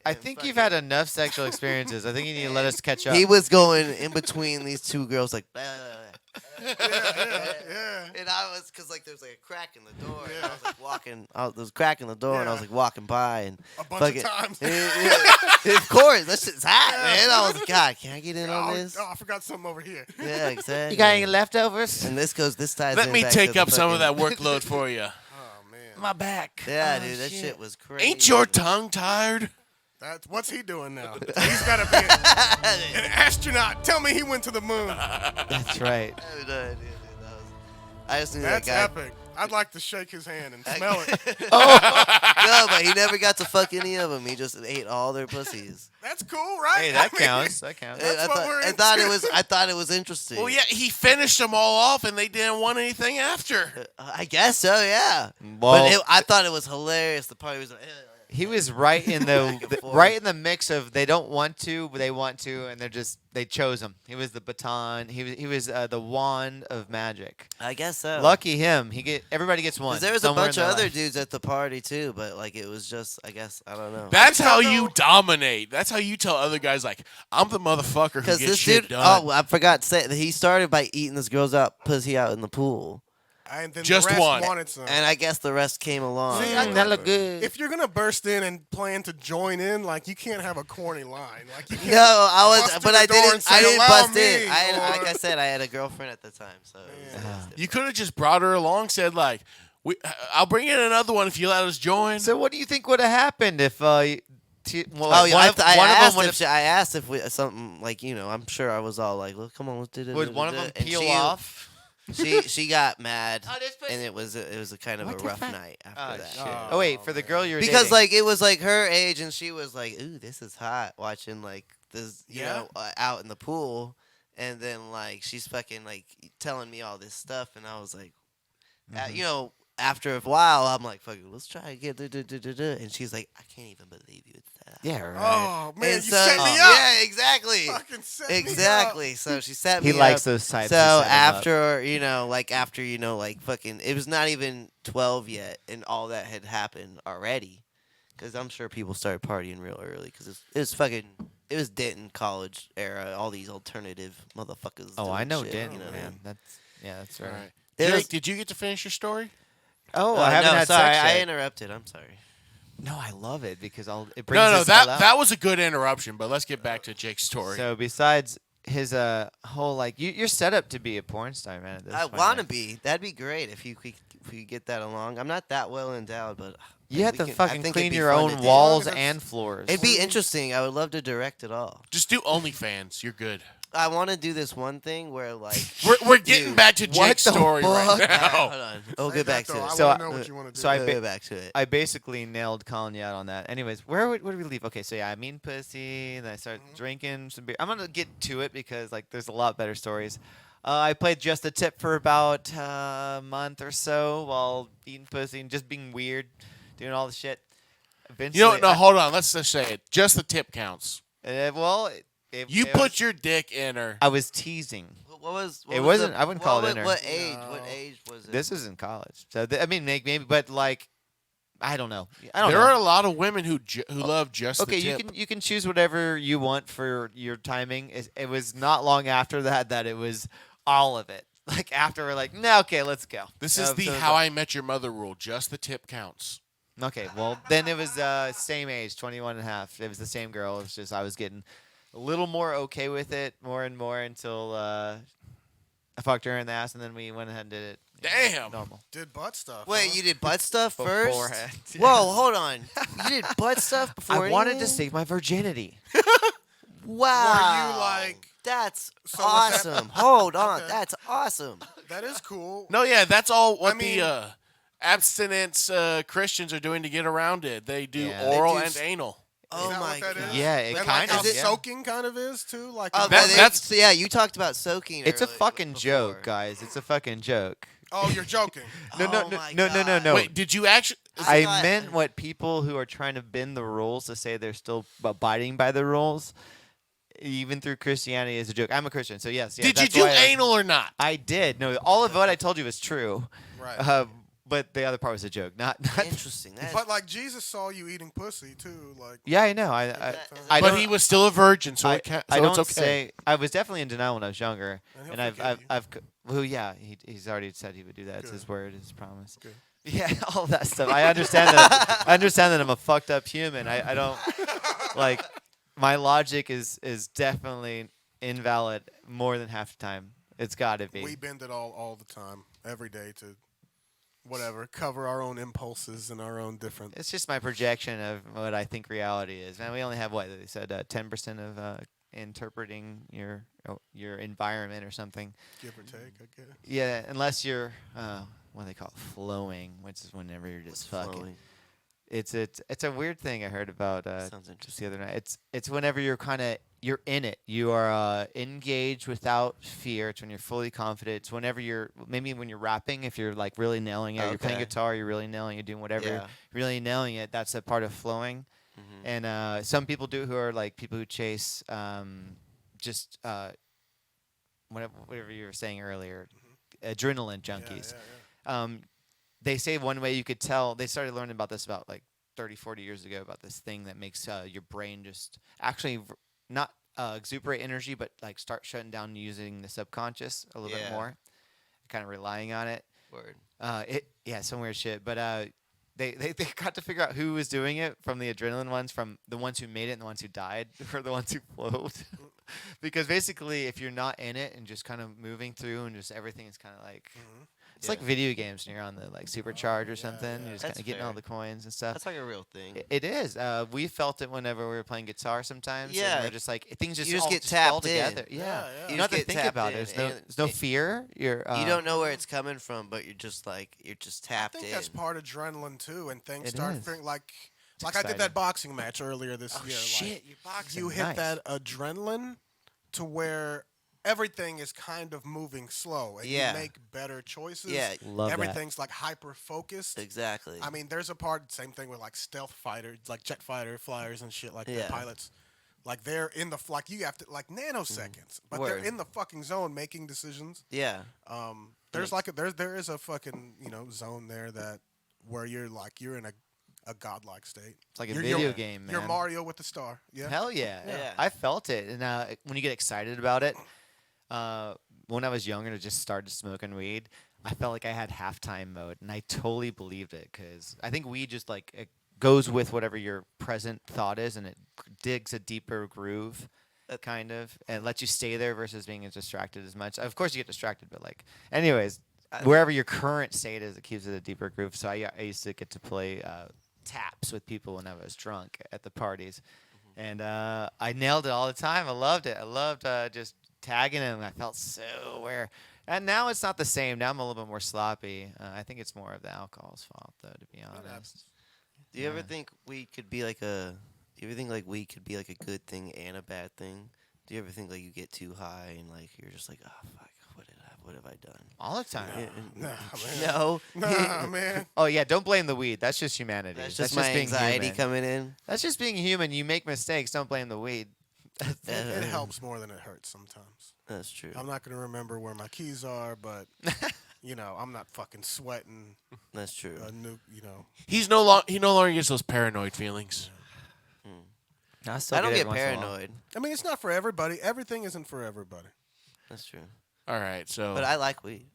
I And think you've fucking- had enough sexual experiences. I think you need to let us catch up. He was going in between these 2 girls like. Blah, blah, blah. yeah. And I was, cause like there's like a crack in the door, and Yeah. I was like walking. There was a crack in the door, and I was Yeah. like walking by, and A bunch fucking- of times. of course, that shit's hot, Yeah. man. I was like, God, can I get in on Oh, this? oh, I forgot something over here. Yeah, exactly. You got any leftovers? And this ties. Let in me back take to the up some of that fucking- workload for you. Oh man, My back. Yeah, Oh, dude, that shit was crazy. Ain't your tongue tired? that's what's he doing now? He's got to be an astronaut. Tell me he went to the moon. That's right. I have no idea, dude. I just knew That's that guy. epic. I'd like to shake his hand and smell it. No, but he never got to fuck any of them. He just ate all their pussies. That's cool, right? Hey, that I mean, counts. That counts. That's I what thought, we're I thought it into. was. I thought it was interesting. Well, yeah, he finished them all off, and they didn't want anything after. I guess so. Yeah. Well, But I thought it was hilarious. The party was like. he was right in the, Back and forth. right in the mix of they don't want to, but they want to, and they chose him. He was the baton. He was the wand of magic. I guess so. Lucky him. Everybody gets one. 'Cause there was a somewhere bunch in of their other life. dudes at the party too, but like it was just, I guess, I don't know. That's how you dominate. That's how you tell other guys, like, I'm the motherfucker who Because gets this shit dude, done. oh, I forgot to say that he started by eating this girl's pussy out in the pool, And then Just the rest one. wanted some. and I guess the rest came along. See, That look good. if you're gonna burst in and plan to join in, like you can't have a corny line. Like you can't. No, I was, bust but through I the door and didn't. say, I didn't "Allow bust me," in. I had, or- like I said, I had a girlfriend at the time, so it was, Yeah. it was You could have just brought her along, said, like, I'll bring in another one if you let us join. So what do you think would have happened if well, Oh yeah, one of I them asked would if she, I asked if we something like I'm sure I was all like, well, come on, let's do this. would one of them And peel she- off? She got mad, Oh, this and it was a kind of What a the rough fuck? night Oh, after that. shit. Oh wait, for the girl you're Because dating. like it was like her age, and she was like, "Ooh, this is hot." Watching like this, Yeah. out in the pool, and then like she's fucking like telling me all this stuff, and I was like, after a while, I'm like, "Fucking, let's try again." And she's like, "I can't even believe you." It's that. yeah, right. Oh man, And you so- set me up. Yeah, exactly. Fucking set me up. Exactly. So she set me He up. likes those types. So of setup. after fucking, it was not even 12 yet, and all that had happened already. Because I'm sure people started partying real early. Because it was Denton College era. All these alternative motherfuckers. Oh, doing I know shit, Denton, you know what I man. mean? That's right. All right. It Jake, was- did you get to finish your story? Oh, I haven't no, had sorry, sex I yet. interrupted. I'm sorry. No, I love it because it brings No, this all that out. that was a good interruption, but let's get back to Jake's story. So besides his whole like you're set up to be a porn star, man. At this I point, want to man. be. That'd be great if you could get that along. I'm not that well endowed, but You have we to can- I fucking think clean it'd be your fun own to do. walls As long as and floors. It'd be interesting. I would love to direct it all. Just do OnlyFans. You're good. I want to do this one thing where like We're getting Dude, back to what Jake's the story right fuck? now. Hold on. We'll Say get back that, to though. it. I So want to I- know what you want to do. so I We'll ba- get back to it. I basically nailed calling you out on that. Anyways, where did we leave? Okay, so yeah, I mean pussy, and I started drinking some beer. I'm gonna get to it because like there's a lot better stories. I played Just the Tip for about a month or so while eating pussy and just being weird, doing all the shit. Eventually, You know what? No, hold on. Let's just say it. Just the tip counts. You it put was- your dick in her. I was teasing. What was? It was wasn't- the- I wouldn't call it what, dinner. What age? No. What age was it? This is in college, so I mean, maybe, but like, I don't know. I don't There know. are a lot of women who love just Okay, the you tip. can choose whatever you want for your timing. It was not long after that it was all of it. Like after we're like, no, okay, let's go. This is the so it's How like- I Met Your Mother rule. Just the tip counts. Okay, well then it was same age, 21 and a half. It was the same girl. It was just I was getting a little more okay with it, more and more until I fucked her in the ass, and then we went ahead and did it. Damn. Normal. Did butt stuff. Wait, huh? you did butt stuff first? Beforehand. Whoa, hold on. You did butt stuff before I wanted to anything? save my virginity. Wow. Were you like That's So was that- awesome. Hold on. Okay. That's awesome. That is cool. No, yeah, that's all what I mean- the abstinence Christians are doing to get around it. They do Yeah. oral They do and anal. Is Oh that my what that god. is? Yeah, it And like kind how of is. Yeah. soaking kind of is too. Like Oh, That- that's that's- yeah. You talked about soaking. It's a earlier- fucking before. joke, guys. It's a fucking joke. oh, you're joking. No, no, Oh no, my no, no, no, God. no. Wait, did you actually? I thought- meant what people who are trying to bend the rules to say they're still abiding by the rules, even through Christianity, is a joke. I'm a Christian, so yes. Yeah, Did you that's do why anal or not? I did. No, all of what I told you was true. Right. But the other part was a joke. Not. Interesting. That's, But like Jesus saw you eating pussy too. Like Yeah, I know. that- is I But don't. he was still a virgin, so it can't. So I don't it's okay. say. I was definitely in denial when I was younger, And he'll and I've, forgive I've, I've. Well, yeah, he's already said he would do that. It's Good. his word, his promise. Good. Yeah, all that stuff. I understand that. I understand that I'm a fucked up human. I don't like. My logic is definitely invalid more than half the time. It's got to be. we bend it all the time, every day to whatever cover our own impulses and our own different. It's just my projection of what I think reality is. Man, we only have what they said 10% of interpreting your environment or something. Give or take, I guess. Yeah, unless you're what do they call it, flowing, which is whenever you're just fucking. flowing. It's a weird thing I heard about Sounds just interesting. the other night. It's whenever you're in it. You are engaged without fear. It's when you're fully confident. It's whenever maybe when you're rapping, if you're like really nailing it, you're playing Okay. guitar, you're really nailing it, doing whatever, Yeah. you're really nailing it. That's a part of flowing. Mhm. And some people do who are like people who chase just whatever you were saying earlier, adrenaline junkies. Yeah. They say one way you could tell, they started learning about this about like 30, 40 years ago, about this thing that makes your brain just actually not exuberate energy, but like start shutting down using the subconscious a little bit Yeah. more, kind of relying on it. Word. Some weird shit. But they got to figure out who was doing it from the adrenaline ones, from the ones who made it and the ones who died, or the ones who flowed. Because basically, if you're not in it and just kind of moving through and just everything is kind of like. Mhm. It's Yeah. like video games when you're on the like supercharge or yeah, something. yeah. You're just That's kind of getting all fair. the coins and stuff. That's like a real thing. It is. We felt it whenever we were playing guitar sometimes. Yeah. And we're just like things just You just all get fall tapped in. together. Yeah. Yeah, You yeah. don't You have to just get think tapped about it. in, There's no and fear. You're. you don't know where it's coming from, but you're just I tapped think in. that's part of adrenaline too, and things It start is. feeling like I did exciting. that boxing match earlier this Oh year. shit! Like, You're boxing. you hit Nice. that adrenaline to where everything is kind of moving slow, and Yeah. you make better choices. Yeah, Love that. Everything's like hyper focused. exactly. I mean, there's a part, same thing with like stealth fighters, like jet fighter flyers and shit like Yeah. that, pilots. Like they're in the like you have to like nanoseconds, but Word. they're in the fucking zone making decisions. yeah. There's like there is a fucking zone there that where you're in a godlike state. It's like a You're- video you're- game, man. You're Mario with the star. Yeah. Hell yeah. Yeah. I felt it, and when you get excited about it, when I was younger and just started smoking weed, I felt like I had halftime mode, and I totally believed it because I think weed just like it goes with whatever your present thought is, and it digs a deeper groove, kind of, and lets you stay there versus being as distracted as much. Of course, you get distracted, but like, anyways, wherever your current state is, it keeps it a deeper groove. So I used to get to play taps with people when I was drunk at the parties. And I nailed it all the time. I loved it. I loved just tagging them. I felt so aware. And now it's not the same. Now I'm a little bit more sloppy. I think it's more of the alcohol's fault, though, to be honest. Do you ever Yeah. think weed could be like a? Do you ever think like weed could be like a good thing and a bad thing? Do you ever think like you get too high and like you're just like, oh fuck, what have I done? All the time. Nah, man. No. Nah, man. Oh, yeah, don't blame the weed. That's just humanity. That's just my being anxiety human. coming in. That's just being human. You make mistakes. Don't blame the weed. It helps more than it hurts sometimes. That's true. I'm not gonna remember where my keys are, but I'm not fucking sweating That's true. a new, He no longer gets those paranoid feelings. I don't get paranoid. I mean, it's not for everybody. Everything isn't for everybody. That's true. All right, so But I like weed.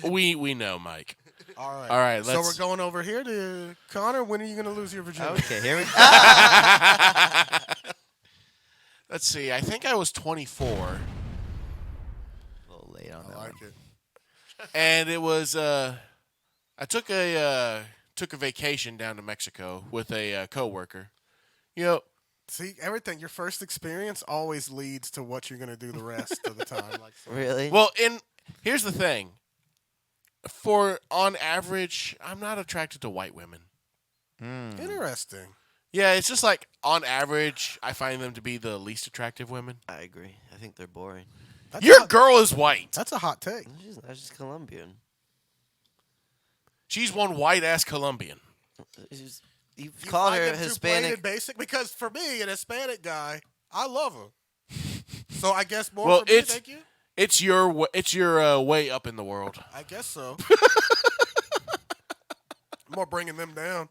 we know, Mike. All right. All right, So let's- we're going over here to Connor. When are you gonna lose your virginity? Okay, here we go. Let's see. I think I was 24, A little late on I that like one. it. and it was I took a vacation down to Mexico with a coworker. See, everything. Your first experience always leads to what you're gonna do the rest of the time. Like, Really? Well, here's the thing. On average, I'm not attracted to white women. interesting. Yeah, it's just like on average, I find them to be the least attractive women. I agree. I think they're boring. That's Your a, girl is white. that's a hot take. That's just Colombian. She's one white ass Colombian. You You called find her them too plain Hispanic. and basic because for me, an Hispanic guy, I love her. So I guess more Well, for me. it's- Thank you. It's your way up in the world. I guess so. More bringing them down.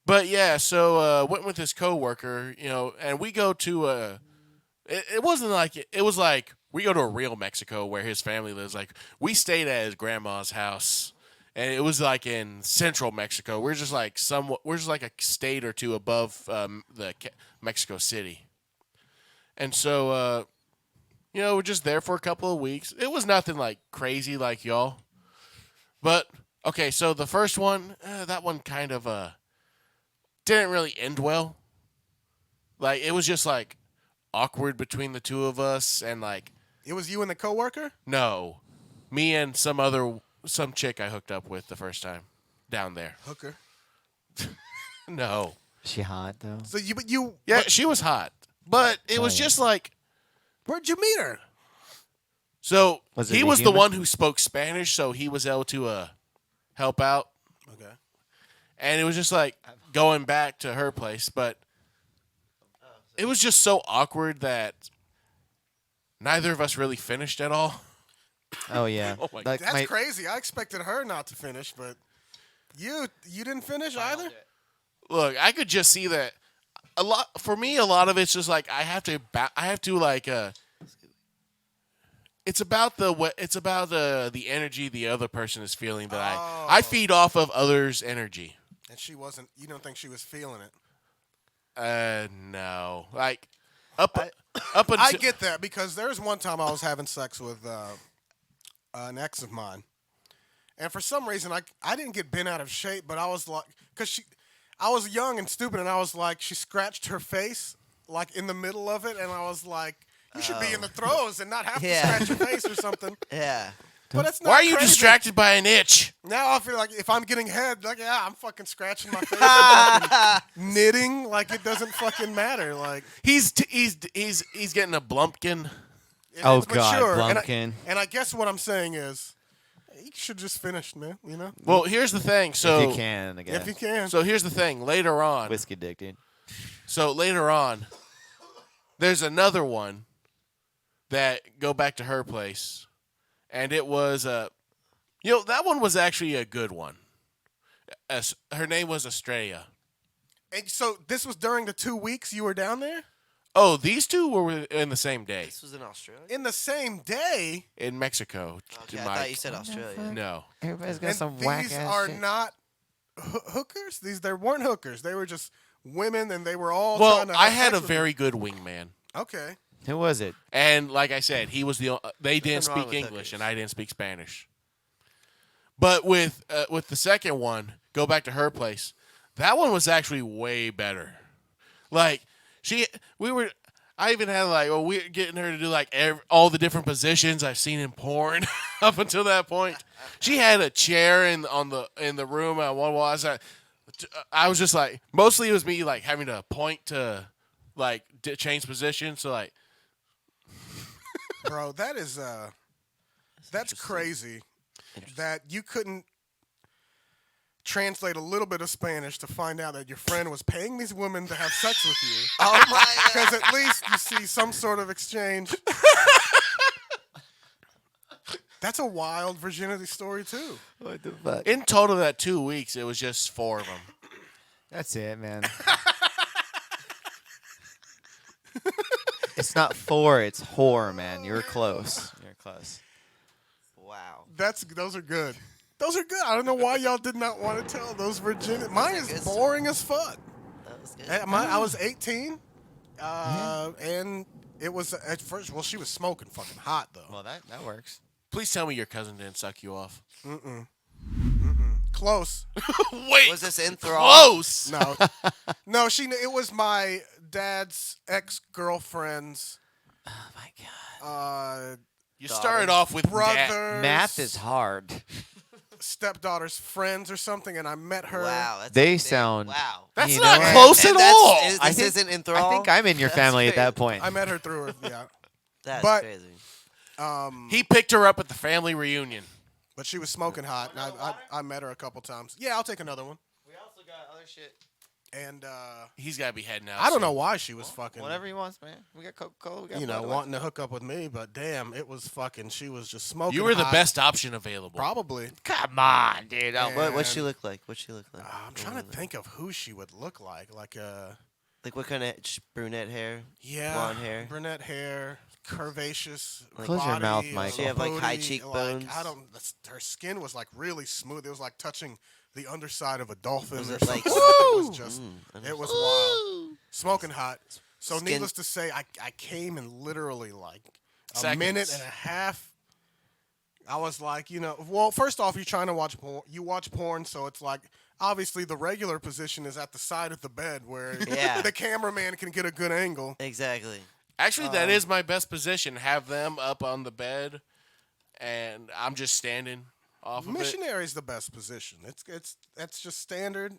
But yeah, so went with his coworker, and we go to it wasn't like it was like we go to a real Mexico where his family lives. Like we stayed at his grandma's house, and it was like in central Mexico. We're just like a state or two above Mexico City, and so we're just there for a couple of weeks. It was nothing like crazy like y'all, but okay. So the first one, that one kind of didn't really end well. Like it was just like awkward between the two of us, and like It was you and the coworker? no, me and some chick I hooked up with the first time down there. Hooker. No, Is she hot though? So you yeah, she was hot, but it was yeah. just like where'd you meet her? so Was it he a was the human? one who spoke Spanish, so he was able to help out, Okay. and it was just like going back to her place, but it was just so awkward that neither of us really finished at all. Oh yeah. Oh my Like, That's crazy. I expected her not to finish, but you didn't finish either? Look, I could just see that a lot for me. A lot of it's just like I have to like it's about the energy the other person is feeling that I feed off of others' energy. And she wasn't. You don't think she was feeling it? No, like up until I get that because there was one time I was having sex with an ex of mine, and for some reason I didn't get bent out of shape, but I was like, I was young and stupid, and I was like, she scratched her face like in the middle of it, and I was like, you should be in the throes and not have to Yeah. scratch your face or something. Yeah. But it's not. why are you crazy. distracted by an itch? Now I feel like if I'm getting head, like yeah, I'm fucking scratching my face, and fucking knitting, like it doesn't fucking matter. Like He's getting a blumpkin. Oh, it's God, mature. Blumpkin. And I guess what I'm saying is, you should just finish, man. You know, Well, here's the thing. So if you can, I guess. if you can. So here's the thing. Later on, Whiskey dick, dude. So later on, there's another one that go back to her place, and it was that one was actually a good one. Her name was Estrella. And so this was during the 2 weeks you were down there Oh, these two were in the same day This was in Australia? in the same day. in Mexico. Okay, I thought you said Australia. No. Everybody's got And some whack these ass are shit. not hookers. They weren't hookers. They were just women, and they were all. Well, trying to I have had sex a with very good wingman, me. Okay. Who was it? and like I said, he was they didn't Nothing wrong speak with English, hookers. and I didn't speak Spanish. But with the second one, go back to her place. That one was actually way better. Like I even had we're getting her to do like all the different positions I've seen in porn up until that point. She had a chair in the room at one wall. I was just like, mostly it was me like having to point to like change position. So like, Bro, that's crazy that you couldn't translate a little bit of Spanish to find out that your friend was paying these women to have sex with you. Oh my Because at least you see some sort of exchange. That's a wild virginity story too. What the fuck? in total, that 2 weeks, it was just 4 of them. That's it, man. It's not 4, it's whore, man. You're close. You're close. Wow. Those are good. Those are good. I don't know why y'all did not want to tell those virginity. Mine That's a is good boring as fuck. That was good. I was 18, and it was at first. Well, she was smoking fucking hot though. Well, that works. Please tell me your cousin didn't suck you off. Close. Wait. Was this enthrall? Close. No, no. It was my dad's ex-girlfriend's Oh my god. You Daughter. started off with brother's Math is hard. stepdaughter's friends or something, and I met her. Wow. That's They a big- sound- Wow. That's You not know what? close And at that's- all. This I think- isn't enthrall. I think I'm in your That's family at that crazy. point. I met her through her. Yeah. That's but- crazy. He picked her up at the family reunion. But she was smoking hot, and I met her a couple times. Yeah, I'll take another one. We also got other shit. And He's got to be heading out. I don't soon. know why she was fucking, Whatever he wants, man. We got Coca-Cola. We got you know, Budweiser. wanting to hook up with me. But damn, it was fucking. She was just smoking. You were the hot. best option available. Probably. Come on, dude. Yeah. What'd she look like? What'd she look like? I'm trying to think of who she would look like. Like Like what kind of brunette hair? yeah, Blonde hair? brunette hair, curvaceous. Close your body, mouth, a Mike. She have, like, high booty, cheekbones? Like, I don't. Her skin was like really smooth. It was like touching the underside of a dolphin Was or it something. like- It was just. Mm, It was wild. Smoking hot. So Skin- needless to say, I came in literally like a Seconds. minute and a half. I was like, you know, well, first off, you're trying to watch porn. You watch porn, so it's like obviously the regular position is at the side of the bed where Yeah. the cameraman can get a good angle. Exactly. Actually, that is my best position. Have them up on the bed, and I'm just standing off of it. Missionary is the best position. That's just standard.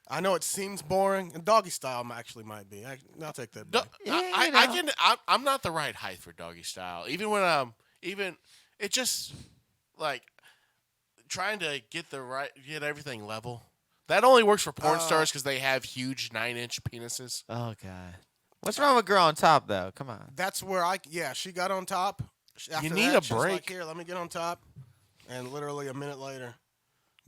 I know it seems boring, and doggy style actually might be. I'll take that. No, back. I'm not the right height for doggy style. Even when it just like trying to get everything level. That only works for porn stars because they have huge 9-inch penises. Oh god. What's wrong with girl on top though? Come on. That's where she got on top. After need that, a she was like, break. here, let me get on top. And literally a minute later,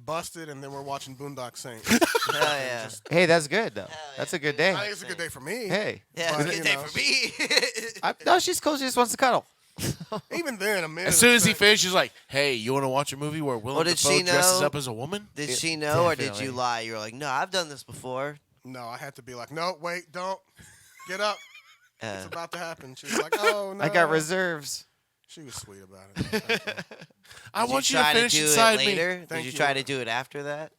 busted, and then we're watching Boondock Saints. Hell yeah. Hey, that's good though. yeah. That's a good day. I think it's a good day for me. Hey. Yeah, But, it's a you good day know. for me. No, she's cool. She just wants to cuddle. Even then, a minute. As soon of as he sex- finishes, he's like, "Hey, you want to watch a movie where Willem did Dafoe she dresses know? up as a woman?" Did she know, or did definitely. you lie? You were like, no, I've done this before. No, I had to be like, no, wait, don't. Get up. It's Uh, about to happen. She was like, oh, no. I got reserves. She was sweet about it. Thank you. I want you to try finish do inside it me. later? Did Thank you you. try to do it after that?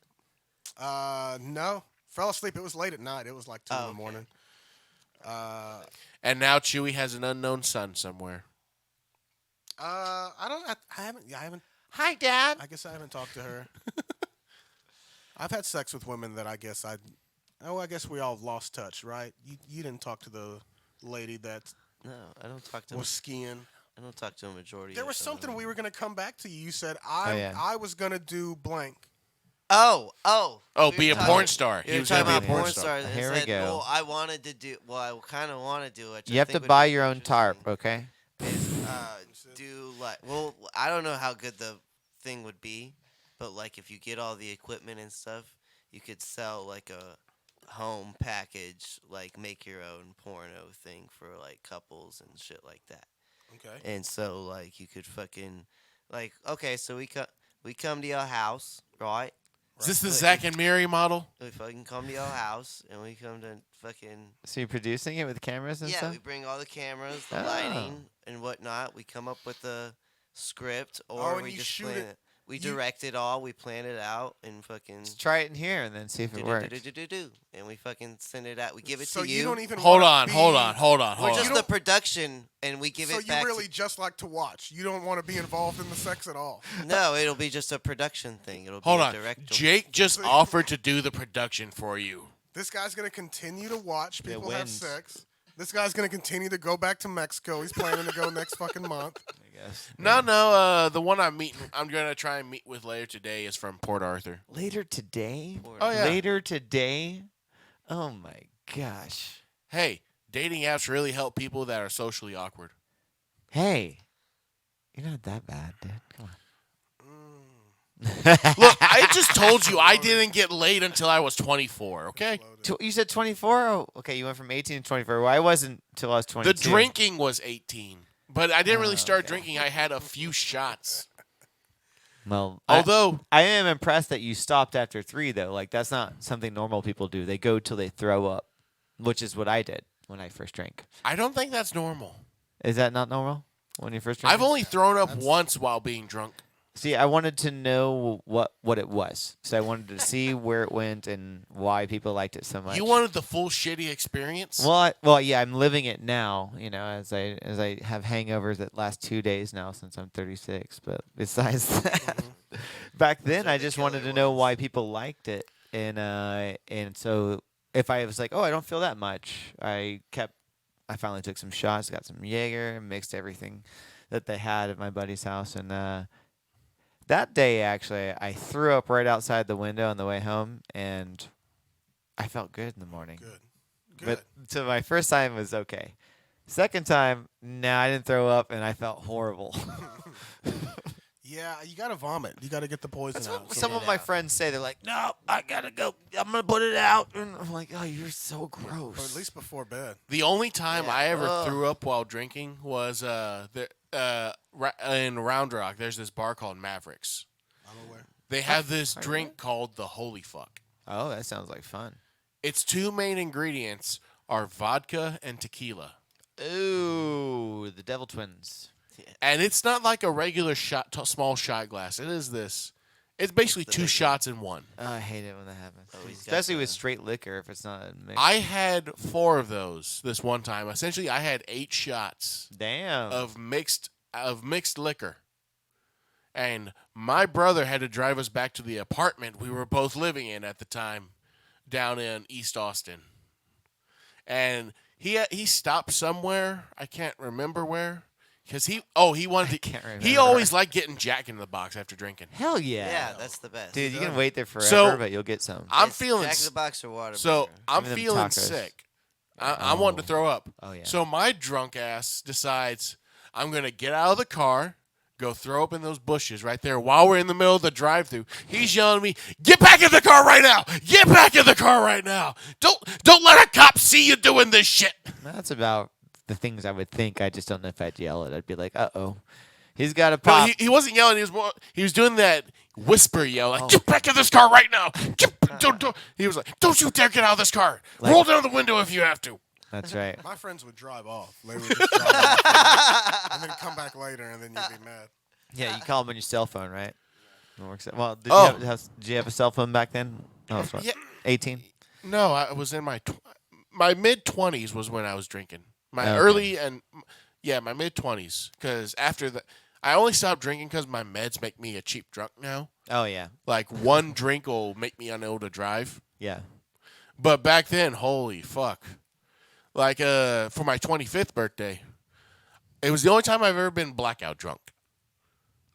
No. Fell asleep. It was late at night. It was like 2 in Oh, the okay. morning. And now Chewy has an unknown son somewhere. I haven't. Hi, Dad. I guess I haven't talked to her. I've had sex with women that I guess we all lost touch, right? You didn't talk to the lady that No, I don't talk to. was skiing. I don't talk to a majority. There of was them. something we were gonna come back to. You said yeah. I was gonna do blank. Oh. Oh, We be were a talking- porn star. We He were was going talking to be a about porn star. stars. and Here we said, go. Well, I wanted to do. Well, I kind of want to do it. You have to buy your own tarp, okay? Do like. Well, I don't know how good the thing would be, but like if you get all the equipment and stuff, you could sell like a home package, like make your own porno thing for like couples and shit like that. Okay. And so like you could fucking like okay, so we come to your house, right? Is this the Zach and Miri model? We fucking come to your house and we come to fucking So you're producing it with cameras and yeah. stuff? We bring all the cameras, the Oh. lighting, and whatnot. We come up with the script, Oh, or and we you just shoot plan it- it. We you- direct it all. We plan it out and fucking Let's try it in here and then see if it works. do, and we fucking send it out. We give it So to you don't even Hold wanna on, be- hold on, hold on, We're hold just on. the production, and we give So it you back. really just like to watch. You don't want to be involved in the sex at all. No, it'll be just a production thing. It'll Hold be a on. director. Jake just So- offered to do the production for you. This guy's gonna continue to watch Yeah, people have wins. sex. This guy's gonna continue to go back to Mexico. He's planning to go next fucking month. I guess. No, the one I'm gonna try and meet with later today is from Port Arthur. Later today? Oh, yeah. Later today? Oh my gosh. Hey, dating apps really help people that are socially awkward. Hey. You're not that bad, dude. Come on. Look, I just told you I didn't get laid until I was 24, okay? You said 24? Oh, okay, you went from 18 to 24. Well, I wasn't until I was 22. The drinking was 18, but I didn't really start okay. drinking. I had a few shots. Well, Although, I am impressed that you stopped after 3, though. Like, that's not something normal people do. They go till they throw up, which is what I did when I first drank. I don't think that's normal. Is that not normal when you first drink? I've only thrown up once while being drunk. See, I wanted to know what it was. So I wanted to see where it went and why people liked it so much. You wanted the full shitty experience? Well, yeah, I'm living it now. As I have hangovers that last 2 days now since I'm 36. But besides that, back then I just wanted to know why people liked it, and so if I was like, oh, I don't feel that much, I finally took some shots, got some Jaeger, mixed everything that they had at my buddy's house, and that day actually I threw up right outside the window on the way home, and I felt good in the morning. Good. But so my first time was okay. Second time, I didn't throw up, and I felt horrible. Yeah, you gotta vomit. You gotta get the poison That's out. what some of my friends say. They're like, "No, I gotta go. I'm gonna put it out." And I'm like, "Oh, you're so gross." Or at least before bed. The only time Yeah. I ever Ugh. threw up while drinking was in Round Rock. There's this bar called Mavericks. I'm aware. They have this drink called the Holy Fuck. Oh, that sounds like fun. Its two main ingredients are vodka and tequila. Ooh, the Devil Twins. And it's not like a regular small shot glass. It is this. It's basically The two big shots in one. Oh, I hate it when that happens. Oh, he's got Especially with the- straight liquor if it's not a mix. I had 4 of those this one time. Essentially, I had 8 shots Damn. of mixed liquor. And my brother had to drive us back to the apartment we were both living in at the time down in East Austin. And he stopped somewhere. I can't remember where. Because he wanted to. can't remember. He always liked getting Jack in the Box after drinking. Hell yeah. Yeah, that's the best. Dude, you can wait there forever, So, but you'll get some. I'm It's feeling Jack in the Box or water. so. I'm Give me them feeling tacos. sick. I'm wanting to throw up. Oh, yeah. So my drunk ass decides I'm gonna get out of the car, go throw up in those bushes right there while we're in the middle of the drive-through. He's yelling at me, "Get back in the car right now! Get back in the car right now! Don't let a cop see you doing this shit!" That's about the things I would think. I just don't know if I'd yell it. I'd be like, uh-oh. He's got a No, pop. he wasn't yelling. He was doing that whisper yell, like, "Get back in this car right now!" Don't. He was like, "Don't you dare get out of this car! Roll down the window if you have to." That's right. My friends would drive off. They would just drive off and then come back later, and then you'd be mad. Yeah, you call him on your cell phone, right? It works. Well, did you have a cell phone back then? Oh, sorry. Yeah. 18? No, I was in my mid-20s was when I was drinking. My Okay. early and my mid-20s. Because after that, I only stopped drinking because my meds make me a cheap drunk now. Oh, yeah. Like one drink will make me unable to drive. Yeah. But back then, holy fuck! Like for my 25th birthday, it was the only time I've ever been blackout drunk.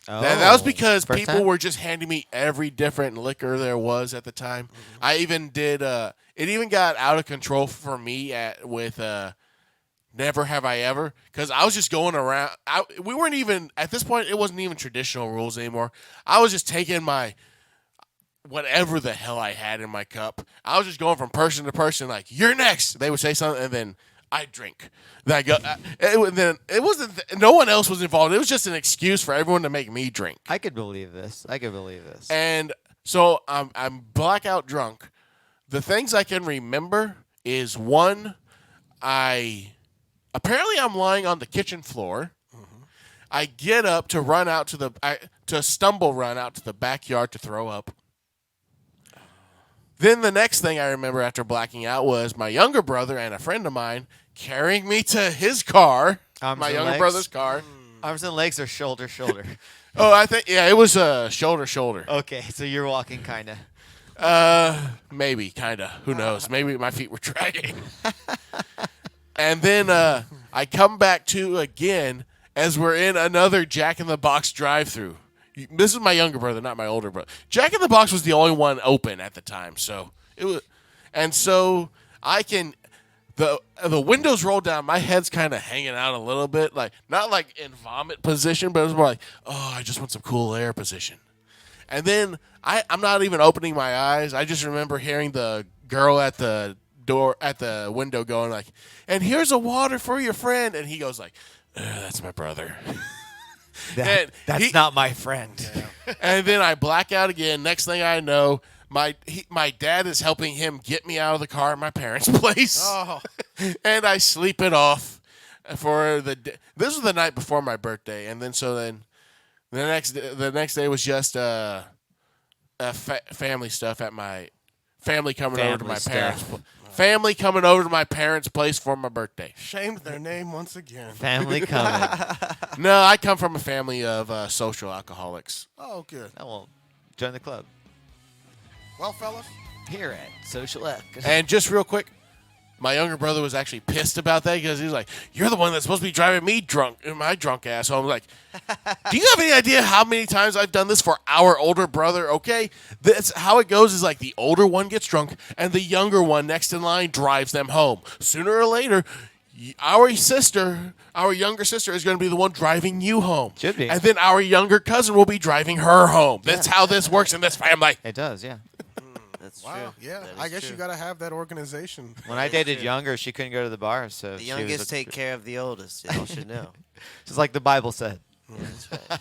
Oh, That was because first people time? were just handing me every different liquor there was at the time. I even did. It even got out of control for me with Never Have I Ever, because I was just going around. We weren't even at this point. It wasn't even traditional rules anymore. I was just taking my whatever the hell I had in my cup. I was just going from person to person, like, "You're next." They would say something, and then I'd drink. Then then it wasn't. No one else was involved. It was just an excuse for everyone to make me drink. I could believe this. And so I'm blackout drunk. The things I can remember is one, apparently I'm lying on the kitchen floor. I get up to run out to run out to the backyard to throw up. Then the next thing I remember after blacking out was my younger brother and a friend of mine carrying me to his car, Arms my and younger legs? brother's car. Arms and legs or shoulder? Oh, I think it was shoulder. Okay, so you're walking kind of. Maybe, kind of. Who knows? Maybe my feet were dragging. And then I come back to again as we're in another Jack in the Box drive-through. This is my younger brother, not my older brother. Jack in the Box was the only one open at the time, so it was. And so I can. The windows roll down. My head's kind of hanging out a little bit, like not like in vomit position, but it was more like, oh, I just want some cool air position. And then I'm not even opening my eyes. I just remember hearing the girl at the window going like, "And here's a water for your friend." And he goes like, "That's my brother." That's not my friend. And then I black out again. Next thing I know, my dad is helping him get me out of the car at my parents' place. Oh, And I sleep it off for this was the night before my birthday, and then The next day was just family stuff at my family coming over to Family my stuff. parents. Family coming over to my parents' place for my birthday. Shamed their name once again. Family coming. No, I come from a family of social alcoholics. Oh, good. Oh, well, join the club. Well, fellas, Here at Social Ec. And just real quick, my younger brother was actually pissed about that because he was like, "You're the one that's supposed to be driving me drunk, my drunk ass home." I'm like, do you have any idea how many times I've done this for our older brother? Okay, that's how it goes. Is like the older one gets drunk and the younger one next in line drives them home. Sooner or later, our younger sister, is going to be the one driving you home. Should be. And then our younger cousin will be driving her home. That's how this works in this family. It does, yeah. That's wow, true. yeah. That I is guess true. you got to have that organization. When I dated younger, she couldn't go to the bar, so The she was youngest take care of the oldest. Y'all should know. just like the Bible said. Yeah, that's right.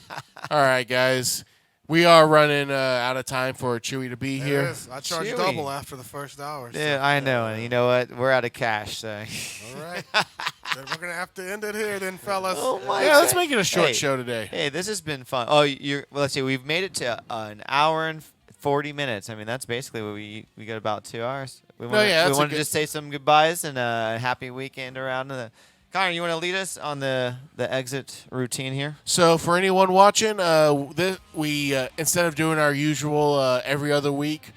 All right, guys. We are running out of time for Chewy to be It here. is. I charge Chewy. double after the first hour. So. Yeah, I know, and you know what? We're out of cash, so. All right. Then we're going to have to end it here then, fellas. Oh, my Yeah, let's make it a short Hey. show today. Hey, this has been fun. Oh, well, let's see. We've made it to an hour and 40 minutes. I mean, that's basically what we got about 2 hours. We want yeah, we that's a want to good- just say some goodbyes and a happy weekend around. Connor, you want to lead us on the exit routine here? So for anyone watching, we instead of doing our usual every other week,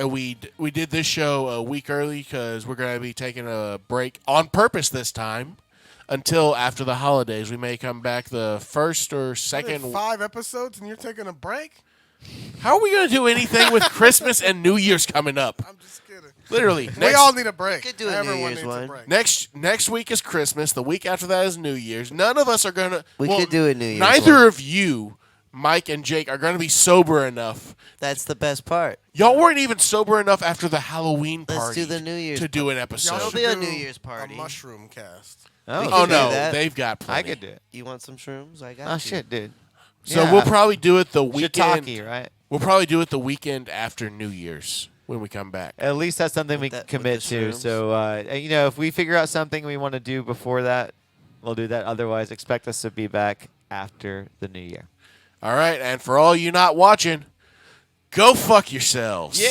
we did this show a week early because we're going to be taking a break on purpose this time until after the holidays. We may come back the first or You did second. 5 episodes and you're taking a break? How are we going to do anything with Christmas and New Year's coming up? I'm just kidding. Literally, We all need a break. could do a New Everyone Year's needs one. a break. next week is Christmas. The week after that is New Year's. None of us are gonna. We could do a New Year's Neither one. of you, Mike and Jake, are gonna be sober enough. That's the best part. Y'all weren't even sober enough after the Halloween Let's party do the New Year's to do an Y'all episode. It'll should be a do New Year's party. A mushroom cast. Oh, Oh could do no, that. they've got plenty. I could do it. You want some shrooms? I got Oh, you. shit, dude. So Yeah. we'll probably do it the weekend. Shiitake, right? We'll probably do it the weekend after New Year's when we come back. At least that's something we With can the commit to. shrooms. So, if we figure out something we want to do before that, we'll do that. Otherwise, expect us to be back after the new year. All right, and for all you not watching, go fuck yourselves. Yeah!